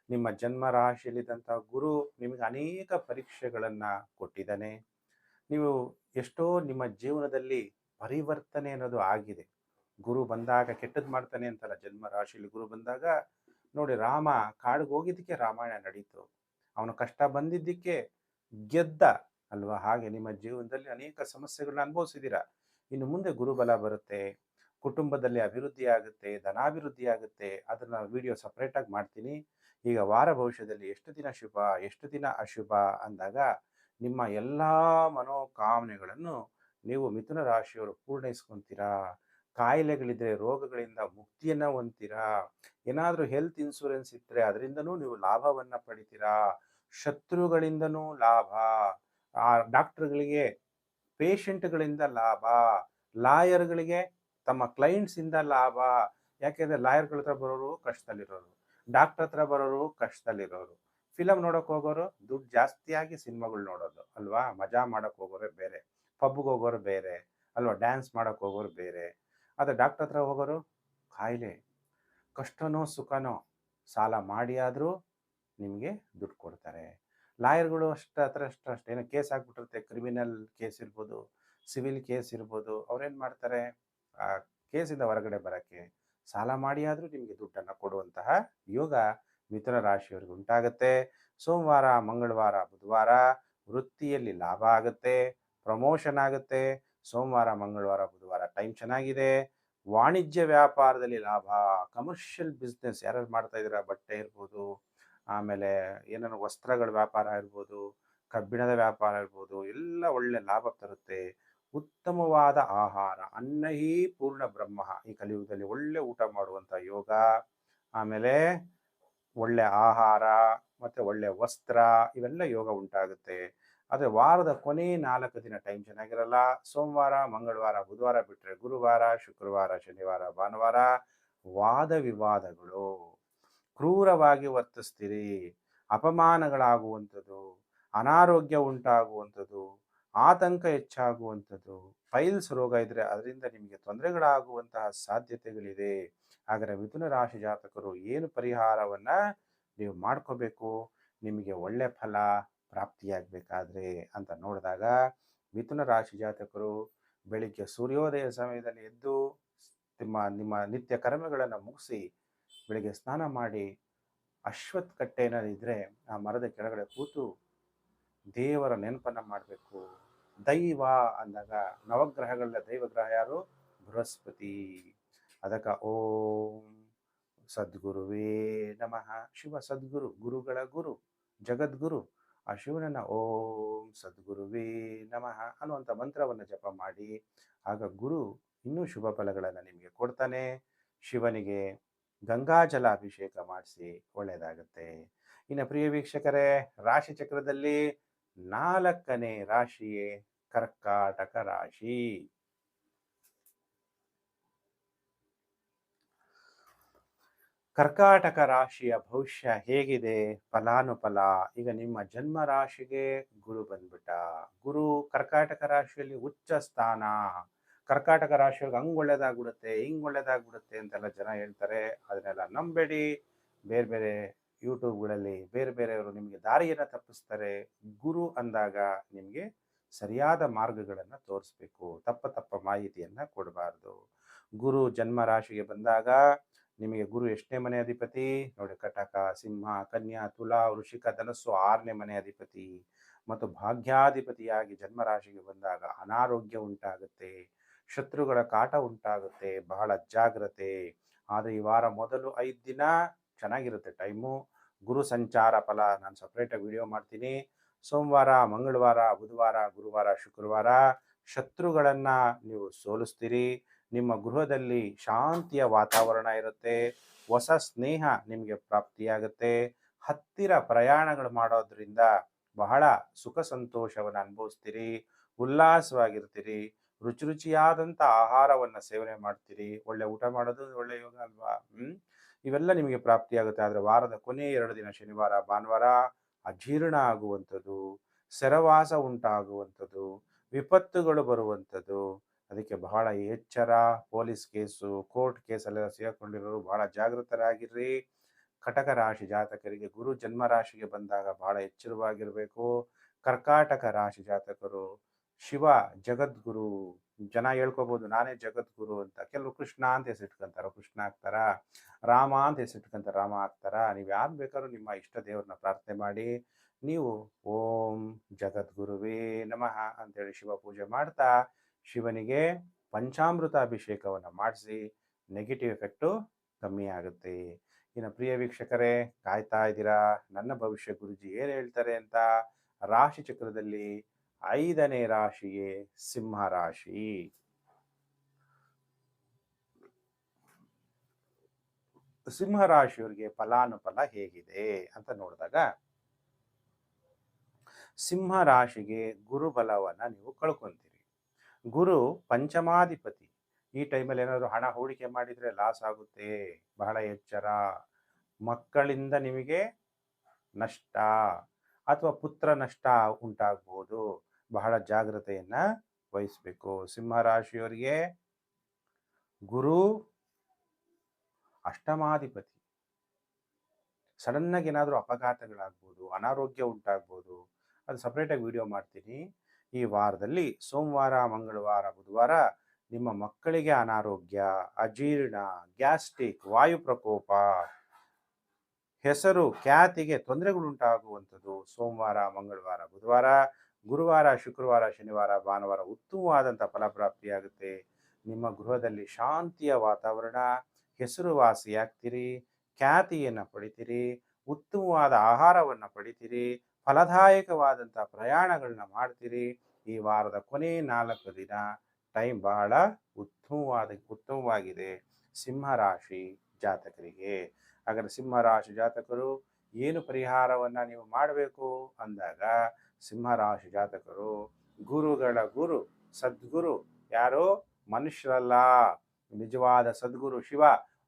ನಿಮ್ಮ ಜನ್ಮ ರಾಶಿಯಲ್ಲಿದ್ದಂಥ ಗುರು ನಿಮಗೆ ಅನೇಕ ಪರೀಕ್ಷೆಗಳನ್ನು ಕೊಟ್ಟಿದ್ದಾನೆ. ನೀವು ಎಷ್ಟೋ ನಿಮ್ಮ ಜೀವನದಲ್ಲಿ ಪರಿವರ್ತನೆ ಅನ್ನೋದು ಆಗಿದೆ. ಗುರು ಬಂದಾಗ ಕೆಟ್ಟದ್ದು ಮಾಡ್ತಾನೆ ಅಂತಲ್ಲ, ಜನ್ಮ ರಾಶಿಯಲ್ಲಿ ಗುರು ಬಂದಾಗ ನೋಡಿ, ರಾಮ ಕಾಡಿಗೆ ಹೋಗಿದ್ದಕ್ಕೆ ರಾಮಾಯಣ ನಡೀತು, ಅವನ ಕಷ್ಟ ಬಂದಿದ್ದಕ್ಕೆ ಗೆದ್ದ ಅಲ್ವಾ? ಹಾಗೆ ನಿಮ್ಮ ಜೀವನದಲ್ಲಿ ಅನೇಕ ಸಮಸ್ಯೆಗಳನ್ನ ಅನುಭವಿಸಿದ್ದೀರಾ. ಇನ್ನು ಮುಂದೆ ಗುರುಬಲ ಬರುತ್ತೆ, ಕುಟುಂಬದಲ್ಲಿ ಅಭಿವೃದ್ಧಿ ಆಗುತ್ತೆ, ಧನಾಭಿವೃದ್ಧಿ ಆಗುತ್ತೆ. ಅದನ್ನ ವಿಡಿಯೋ ಸಪ್ರೇಟಾಗಿ ಮಾಡ್ತೀನಿ. ಈಗ ವಾರ ಭವಿಷ್ಯದಲ್ಲಿ ಎಷ್ಟು ದಿನ ಶುಭ, ಎಷ್ಟು ದಿನ ಅಶುಭ ಅಂದಾಗ ನಿಮ್ಮ ಎಲ್ಲ ಮನೋಕಾಮನೆಗಳನ್ನು ನೀವು ಮಿಥುನ ರಾಶಿಯವರು ಪೂರ್ಣೈಸ್ಕೊಂತೀರಾ. ಕಾಯಿಲೆಗಳಿದ್ರೆ ರೋಗಗಳಿಂದ ಮುಕ್ತಿಯನ್ನ ಹೊಂದ್ತೀರಾ. ಏನಾದರೂ ಹೆಲ್ತ್ ಇನ್ಶೂರೆನ್ಸ್ ಇದ್ದರೆ ಅದರಿಂದನೂ ನೀವು ಲಾಭವನ್ನ ಪಡಿತೀರಾ. ಶತ್ರುಗಳಿಂದನೂ ಲಾಭ, ಆ ಡಾಕ್ಟರ್ಗಳಿಗೆ ಪೇಷಂಟ್ಗಳಿಂದ ಲಾಭ, ಲಾಯರ್ಗಳಿಗೆ ತಮ್ಮ ಕ್ಲೈಂಟ್ಸಿಂದ ಲಾಭ. ಯಾಕೆಂದರೆ ಲಾಯರ್ಗಳ ಹತ್ರ ಬರೋರು ಕಷ್ಟದಲ್ಲಿರೋರು, ಡಾಕ್ಟರ್ ಹತ್ರ ಬರೋರು ಕಷ್ಟದಲ್ಲಿರೋರು, ಫಿಲಮ್ ನೋಡೋಕೆ ಹೋಗೋರು ದುಡ್ಡು ಜಾಸ್ತಿಯಾಗಿ ಸಿನಿಮಾಗಳು ನೋಡೋದು ಅಲ್ವಾ? ಮಜಾ ಮಾಡೋಕೆ ಹೋಗೋರೆ ಬೇರೆ, ಪಬ್ಗೆ ಹೋಗೋರು ಬೇರೆ ಅಲ್ವಾ? ಡ್ಯಾನ್ಸ್ ಮಾಡೋಕೆ ಹೋಗೋರು ಬೇರೆ. ಆದರೆ ಡಾಕ್ಟರ್ ಹತ್ರ ಹೋಗೋರು ಕಾಯಿಲೆ, ಕಷ್ಟನೋ ಸುಖನೋ ಸಾಲ ಮಾಡಿ ಆದರೂ ನಿಮಗೆ ದುಡ್ಡು ಕೊಡ್ತಾರೆ. ಲಾಯರ್ಗಳು ಅಷ್ಟೇನೋ ಕೇಸ್ ಆಗ್ಬಿಟ್ಟಿರುತ್ತೆ, ಕ್ರಿಮಿನಲ್ ಕೇಸ್ ಇರ್ಬೋದು, ಸಿವಿಲ್ ಕೇಸ್ ಇರ್ಬೋದು. ಅವ್ರೇನು ಮಾಡ್ತಾರೆ, ಆ ಕೇಸಿಂದ ಹೊರಗಡೆ ಬರೋಕ್ಕೆ ಸಾಲ ಮಾಡಿ ಆದರೂ ನಿಮಗೆ ದುಡ್ಡನ್ನು ಕೊಡುವಂತಹ ಯೋಗ ಮಿಥುನ ರಾಶಿಯವರಿಗೆ ಉಂಟಾಗುತ್ತೆ. ಸೋಮವಾರ, ಮಂಗಳವಾರ, ಬುಧವಾರ ವೃತ್ತಿಯಲ್ಲಿ ಲಾಭ ಆಗುತ್ತೆ, ಪ್ರಮೋಷನ್ ಆಗುತ್ತೆ. ಸೋಮವಾರ, ಮಂಗಳವಾರ, ಬುಧವಾರ ಟೈಮ್ ಚೆನ್ನಾಗಿದೆ. ವಾಣಿಜ್ಯ ವ್ಯಾಪಾರದಲ್ಲಿ ಲಾಭ, ಕಮರ್ಷಿಯಲ್ ಬಿಸ್ನೆಸ್ ಯಾರ್ಯಾರು ಮಾಡ್ತಾ ಇದ್ದೀರಾ, ಬಟ್ಟೆ ಇರ್ಬೋದು, ಆಮೇಲೆ ಏನೇನೋ ವಸ್ತ್ರಗಳ ವ್ಯಾಪಾರ ಇರ್ಬೋದು, ಕಬ್ಬಿಣದ ವ್ಯಾಪಾರ ಇರ್ಬೋದು, ಎಲ್ಲ ಒಳ್ಳೆ ಲಾಭ ತರುತ್ತೆ. ಉತ್ತಮವಾದ ಆಹಾರ, ಅನ್ನ ಹೀ ಪೂರ್ಣ ಬ್ರಹ್ಮ, ಈ ಕಲಿಯುಗದಲ್ಲಿ ಒಳ್ಳೆ ಊಟ ಮಾಡುವಂಥ ಯೋಗ, ಆಮೇಲೆ ಒಳ್ಳೆ ಆಹಾರ ಮತ್ತು ಒಳ್ಳೆ ವಸ್ತ್ರ, ಇವೆಲ್ಲ ಯೋಗ ಉಂಟಾಗುತ್ತೆ. ಆದರೆ ವಾರದ ಕೊನೆ 4 ದಿನ ಟೈಮ್ ಚೆನ್ನಾಗಿರಲ್ಲ. ಸೋಮವಾರ, ಮಂಗಳವಾರ, ಬುಧವಾರ ಬಿಟ್ಟರೆ ಗುರುವಾರ, ಶುಕ್ರವಾರ, ಶನಿವಾರ, ಭಾನುವಾರ ವಾದ ವಿವಾದಗಳು, ಕ್ರೂರವಾಗಿ ವರ್ತಿಸ್ತೀರಿ, ಅಪಮಾನಗಳಾಗುವಂಥದ್ದು, ಅನಾರೋಗ್ಯ ಉಂಟಾಗುವಂಥದ್ದು, ಆತಂಕ ಹೆಚ್ಚಾಗುವಂಥದ್ದು, ಪೈಲ್ಸ್ ರೋಗ ಇದ್ದರೆ ಅದರಿಂದ ನಿಮಗೆ ತೊಂದರೆಗಳಾಗುವಂತಹ ಸಾಧ್ಯತೆಗಳಿದೆ. ಹಾಗಾದರೆ ಮಿಥುನ ರಾಶಿ ಜಾತಕರು ಏನು ಪರಿಹಾರವನ್ನು ನೀವು ಮಾಡ್ಕೋಬೇಕು ನಿಮಗೆ ಒಳ್ಳೆ ಫಲ ಪ್ರಾಪ್ತಿಯಾಗಬೇಕಾದ್ರೆ ಅಂತ ನೋಡಿದಾಗ, ಮಿಥುನ ರಾಶಿ ಜಾತಕರು ಬೆಳಿಗ್ಗೆ ಸೂರ್ಯೋದಯ ಸಮಯದಲ್ಲಿ ಎದ್ದು ನಿಮ್ಮ ನಿತ್ಯ ಕರ್ಮಗಳನ್ನು ಮುಗಿಸಿ ಬೆಳಿಗ್ಗೆ ಸ್ನಾನ ಮಾಡಿ ಅಶ್ವತ್ಥ ಕಟ್ಟೆ ಏನಾದಿದ್ರೆ ಆ ಮರದ ಕೆಳಗಡೆ ಕೂತು ದೇವರ ನೆನಪನ್ನು ಮಾಡಬೇಕು. ದೈವ ಅಂದಾಗ ನವಗ್ರಹಗಳ ದೈವಗ್ರಹ ಯಾರು? ಬೃಹಸ್ಪತಿ. ಅದಕ್ಕೆ ಓಂ ಸದ್ಗುರುವೇ ನಮಃ. ಶಿವ ಸದ್ಗುರು, ಗುರುಗಳ ಗುರು, ಜಗದ್ಗುರು. ಆ ಶಿವನನ್ನ ಓಂ ಸದ್ಗುರುವೇ ನಮಃ ಅನ್ನುವಂಥ ಮಂತ್ರವನ್ನು ಜಪ ಮಾಡಿ, ಆಗ ಗುರು ಇನ್ನೂ ಶುಭ ಫಲಗಳನ್ನು ನಿಮಗೆ ಕೊಡ್ತಾನೆ. ಶಿವನಿಗೆ ಗಂಗಾಜಲ ಅಭಿಷೇಕ ಮಾಡಿಸಿ ಒಳ್ಳೆಯದಾಗುತ್ತೆ. ಇನ್ನು ಪ್ರಿಯ ವೀಕ್ಷಕರೇ, ರಾಶಿ ಚಕ್ರದಲ್ಲಿ 4ನೇ ರಾಶಿಯೇ ಕರ್ಕಾಟಕ ರಾಶಿ. ಕರ್ಕಾಟಕ ರಾಶಿಯ ಭವಿಷ್ಯ ಹೇಗಿದೆ, ಫಲಾನುಫಲ. ಈಗ ನಿಮ್ಮ ಜನ್ಮ ರಾಶಿಗೆ ಗುರು ಬಂದ್ಬಿಟ್ಟ. ಗುರು ಕರ್ಕಾಟಕ ರಾಶಿಯಲ್ಲಿ ಉಚ್ಚ ಸ್ಥಾನ. ಕರ್ಕಾಟಕ ರಾಶಿಯೊಳಗೆ ಹಂಗೆ ಒಳ್ಳೇದಾಗ್ಬಿಡುತ್ತೆ, ಹಿಂಗೆ ಒಳ್ಳೇದಾಗ್ಬಿಡುತ್ತೆ ಅಂತೆಲ್ಲ ಜನ ಹೇಳ್ತಾರೆ. ಅದನ್ನೆಲ್ಲ ನಂಬೇಡಿ. ಬೇರೆ ಬೇರೆ ಯೂಟ್ಯೂಬ್ಗಳಲ್ಲಿ ಬೇರೆ ಬೇರೆಯವರು ನಿಮಗೆ ದಾರಿಯನ್ನು ತಪ್ಪಿಸ್ತಾರೆ. ಗುರು ಅಂದಾಗ ನಿಮಗೆ ಸರಿಯಾದ ಮಾರ್ಗಗಳನ್ನು ತೋರಿಸ್ಬೇಕು, ತಪ್ಪ ಮಾಹಿತಿಯನ್ನು ಕೊಡಬಾರ್ದು. ಗುರು ಜನ್ಮ ರಾಶಿಗೆ ಬಂದಾಗ ನಿಮಗೆ ಗುರು ಎಷ್ಟನೇ ಮನೆ ಅಧಿಪತಿ ನೋಡಿ? ಕಟಕ, ಸಿಂಹ, ಕನ್ಯಾ, ತುಲಾ, ವೃಷಿಕ, ಧನಸ್ಸು 6ನೇ ಮನೆ ಅಧಿಪತಿ ಮತ್ತು ಭಾಗ್ಯಾಧಿಪತಿಯಾಗಿ ಜನ್ಮರಾಶಿಗೆ ಬಂದಾಗ ಅನಾರೋಗ್ಯ ಉಂಟಾಗುತ್ತೆ, ಶತ್ರುಗಳ ಕಾಟ ಉಂಟಾಗುತ್ತೆ, ಬಹಳ ಜಾಗ್ರತೆ. ಆದರೆ ಈ ವಾರ ಮೊದಲು 5 ದಿನ ಚೆನ್ನಾಗಿರುತ್ತೆ ಟೈಮು. ಗುರು ಸಂಚಾರ ಫಲ ನಾನು ಸಪ್ರೇಟಾಗಿ ವಿಡಿಯೋ ಮಾಡ್ತೀನಿ. ಸೋಮವಾರ, ಮಂಗಳವಾರ, ಬುಧವಾರ, ಗುರುವಾರ, ಶುಕ್ರವಾರ ಶತ್ರುಗಳನ್ನು ನೀವು ಸೋಲಿಸ್ತೀರಿ. ನಿಮ್ಮ ಗೃಹದಲ್ಲಿ ಶಾಂತಿಯ ವಾತಾವರಣ ಇರುತ್ತೆ. ಹೊಸ ಸ್ನೇಹ ನಿಮಗೆ ಪ್ರಾಪ್ತಿಯಾಗುತ್ತೆ. ಹತ್ತಿರ ಪ್ರಯಾಣಗಳು ಮಾಡೋದ್ರಿಂದ ಬಹಳ ಸುಖ ಸಂತೋಷವನ್ನು ಅನುಭವಿಸ್ತೀರಿ, ಉಲ್ಲಾಸವಾಗಿರ್ತೀರಿ, ರುಚಿ ರುಚಿಯಾದಂಥ ಆಹಾರವನ್ನು ಸೇವನೆ ಮಾಡ್ತೀರಿ. ಒಳ್ಳೆ ಊಟ ಮಾಡೋದು ಒಳ್ಳೆ ಯೋಗ ಅಲ್ವಾ? ಇವೆಲ್ಲ ನಿಮಗೆ ಪ್ರಾಪ್ತಿಯಾಗುತ್ತೆ. ಆದರೆ ವಾರದ ಕೊನೆ 2 ದಿನ ಶನಿವಾರ, ಭಾನುವಾರ ಅಜೀರ್ಣ ಆಗುವಂಥದ್ದು, ಸೆರವಾಸ ಉಂಟಾಗುವಂಥದ್ದು, ವಿಪತ್ತುಗಳು ಬರುವಂಥದ್ದು. ಅದಕ್ಕೆ ಬಹಳ ಎಚ್ಚರ. ಪೊಲೀಸ್ ಕೇಸು, ಕೋರ್ಟ್ ಕೇಸಲ್ಲೆಲ್ಲ ಸಿಗಾಕೊಂಡಿರೋರು ಬಹಳ ಜಾಗೃತರಾಗಿರ್ರಿ. ಕಟಕ ರಾಶಿ ಜಾತಕರಿಗೆ ಗುರು ಜನ್ಮ ರಾಶಿಗೆ ಬಂದಾಗ ಬಹಳ ಎಚ್ಚರವಾಗಿರಬೇಕು. ಕರ್ಕಾಟಕ ರಾಶಿ ಜಾತಕರು ಶಿವ ಜಗದ್ಗುರು, ಜನ ಹೇಳ್ಕೋಬಹುದು ನಾನೇ ಜಗದ್ಗುರು ಅಂತ. ಕೆಲವು ಕೃಷ್ಣ ಅಂತ ಹೆಸರಿಟ್ಕೊಂತಾರ, ಕೃಷ್ಣ ಆಗ್ತಾರ. ರಾಮ ಅಂತ ಹೆಸರಿಟ್ಕೊಂತಾರ, ರಾಮ ಆಗ್ತಾರ. ನೀವು ಯಾರು ಬೇಕಾದ್ರೂ ನಿಮ್ಮ ಇಷ್ಟ ದೇವ್ರನ್ನ ಪ್ರಾರ್ಥನೆ ಮಾಡಿ ನೀವು ಓಂ ಜಗದ್ಗುರುವೇ ನಮಃ ಅಂತೇಳಿ ಶಿವ ಪೂಜೆ ಮಾಡ್ತಾ ಶಿವನಿಗೆ ಪಂಚಾಮೃತ ಅಭಿಷೇಕವನ್ನು ಮಾಡಿಸಿ ನೆಗೆಟಿವ್ ಎಫೆಕ್ಟು ಕಮ್ಮಿ ಆಗುತ್ತೆ. ಇನ್ನು ಪ್ರಿಯ ವೀಕ್ಷಕರೇ, ಕಾಯ್ತಾ ಇದ್ದೀರಾ ನನ್ನ ಭವಿಷ್ಯ ಗುರುಜಿ ಏನು ಹೇಳ್ತಾರೆ ಅಂತ. ರಾಶಿ ಚಕ್ರದಲ್ಲಿ 5ನೇ ರಾಶಿಯೇ ಸಿಂಹ ರಾಶಿ. ಸಿಂಹ ರಾಶಿಯವರಿಗೆ ಫಲಾನುಫಲ ಹೇಗಿದೆ ಅಂತ ನೋಡಿದಾಗ, ಸಿಂಹ ರಾಶಿಗೆ ಗುರುಬಲವನ್ನು ನೀವು ಕಳ್ಕೊಂತೀರಿ. ಗುರು ಪಂಚಮಾಧಿಪತಿ. ಈ ಟೈಮಲ್ಲಿ ಏನಾದರೂ ಹಣ ಹೂಡಿಕೆ ಮಾಡಿದರೆ ಲಾಸ್ ಆಗುತ್ತೆ, ಬಹಳ ಎಚ್ಚರ. ಮಕ್ಕಳಿಂದ ನಿಮಗೆ ನಷ್ಟ ಅಥವಾ ಪುತ್ರ ನಷ್ಟ ಉಂಟಾಗ್ಬೋದು, ಬಹಳ ಜಾಗ್ರತೆಯನ್ನು ವಹಿಸಬೇಕು. ಸಿಂಹ ರಾಶಿಯವರಿಗೆ ಗುರು ಅಷ್ಟಮಾಧಿಪತಿ. ಸಡನ್ನಾಗಿ ಏನಾದರೂ ಅಪಘಾತಗಳಾಗ್ಬೋದು, ಅನಾರೋಗ್ಯ ಉಂಟಾಗ್ಬೋದು. ಅದು ಸಪ್ರೇಟಾಗಿ ವಿಡಿಯೋ ಮಾಡ್ತೀನಿ. ಈ ವಾರದಲ್ಲಿ ಸೋಮವಾರ, ಮಂಗಳವಾರ, ಬುಧವಾರ ನಿಮ್ಮ ಮಕ್ಕಳಿಗೆ ಅನಾರೋಗ್ಯ, ಅಜೀರ್ಣ, ಗ್ಯಾಸ್ಟ್ರಿಕ್, ವಾಯು ಪ್ರಕೋಪ, ಹೆಸರು ಖ್ಯಾತಿಗೆ ತೊಂದರೆಗಳುಂಟಾಗುವಂಥದ್ದು ಸೋಮವಾರ, ಮಂಗಳವಾರ, ಬುಧವಾರ. ಗುರುವಾರ, ಶುಕ್ರವಾರ, ಶನಿವಾರ, ಭಾನುವಾರ ಉತ್ತಮವಾದಂಥ ಫಲಪ್ರಾಪ್ತಿಯಾಗುತ್ತೆ. ನಿಮ್ಮ ಗೃಹದಲ್ಲಿ ಶಾಂತಿಯ ವಾತಾವರಣ, ಹೆಸರುವಾಸಿಯಾಗ್ತೀರಿ, ಖ್ಯಾತಿಯನ್ನು ಪಡಿತೀರಿ, ಉತ್ತಮವಾದ ಆಹಾರವನ್ನು ಪಡಿತೀರಿ, ಫಲದಾಯಕವಾದಂಥ ಪ್ರಯಾಣಗಳನ್ನ ಮಾಡ್ತೀರಿ. ಈ ವಾರದ ಕೊನೆ 4 ದಿನ ಟೈಮ್ ಬಹಳ ಉತ್ತಮವಾಗಿದೆ ಸಿಂಹರಾಶಿ ಜಾತಕರಿಗೆ. ಹಾಗಾದರೆ ಸಿಂಹರಾಶಿ ಜಾತಕರು ಏನು ಪರಿಹಾರವನ್ನು ನೀವು ಮಾಡಬೇಕು ಅಂದಾಗ, ಸಿಂಹರಾಶಿ ಜಾತಕರು ಗುರುಗಳ ಗುರು ಸದ್ಗುರು, ಯಾರೋ ಮನುಷ್ಯರಲ್ಲ, ನಿಜವಾದ ಸದ್ಗುರು ಶಿವ.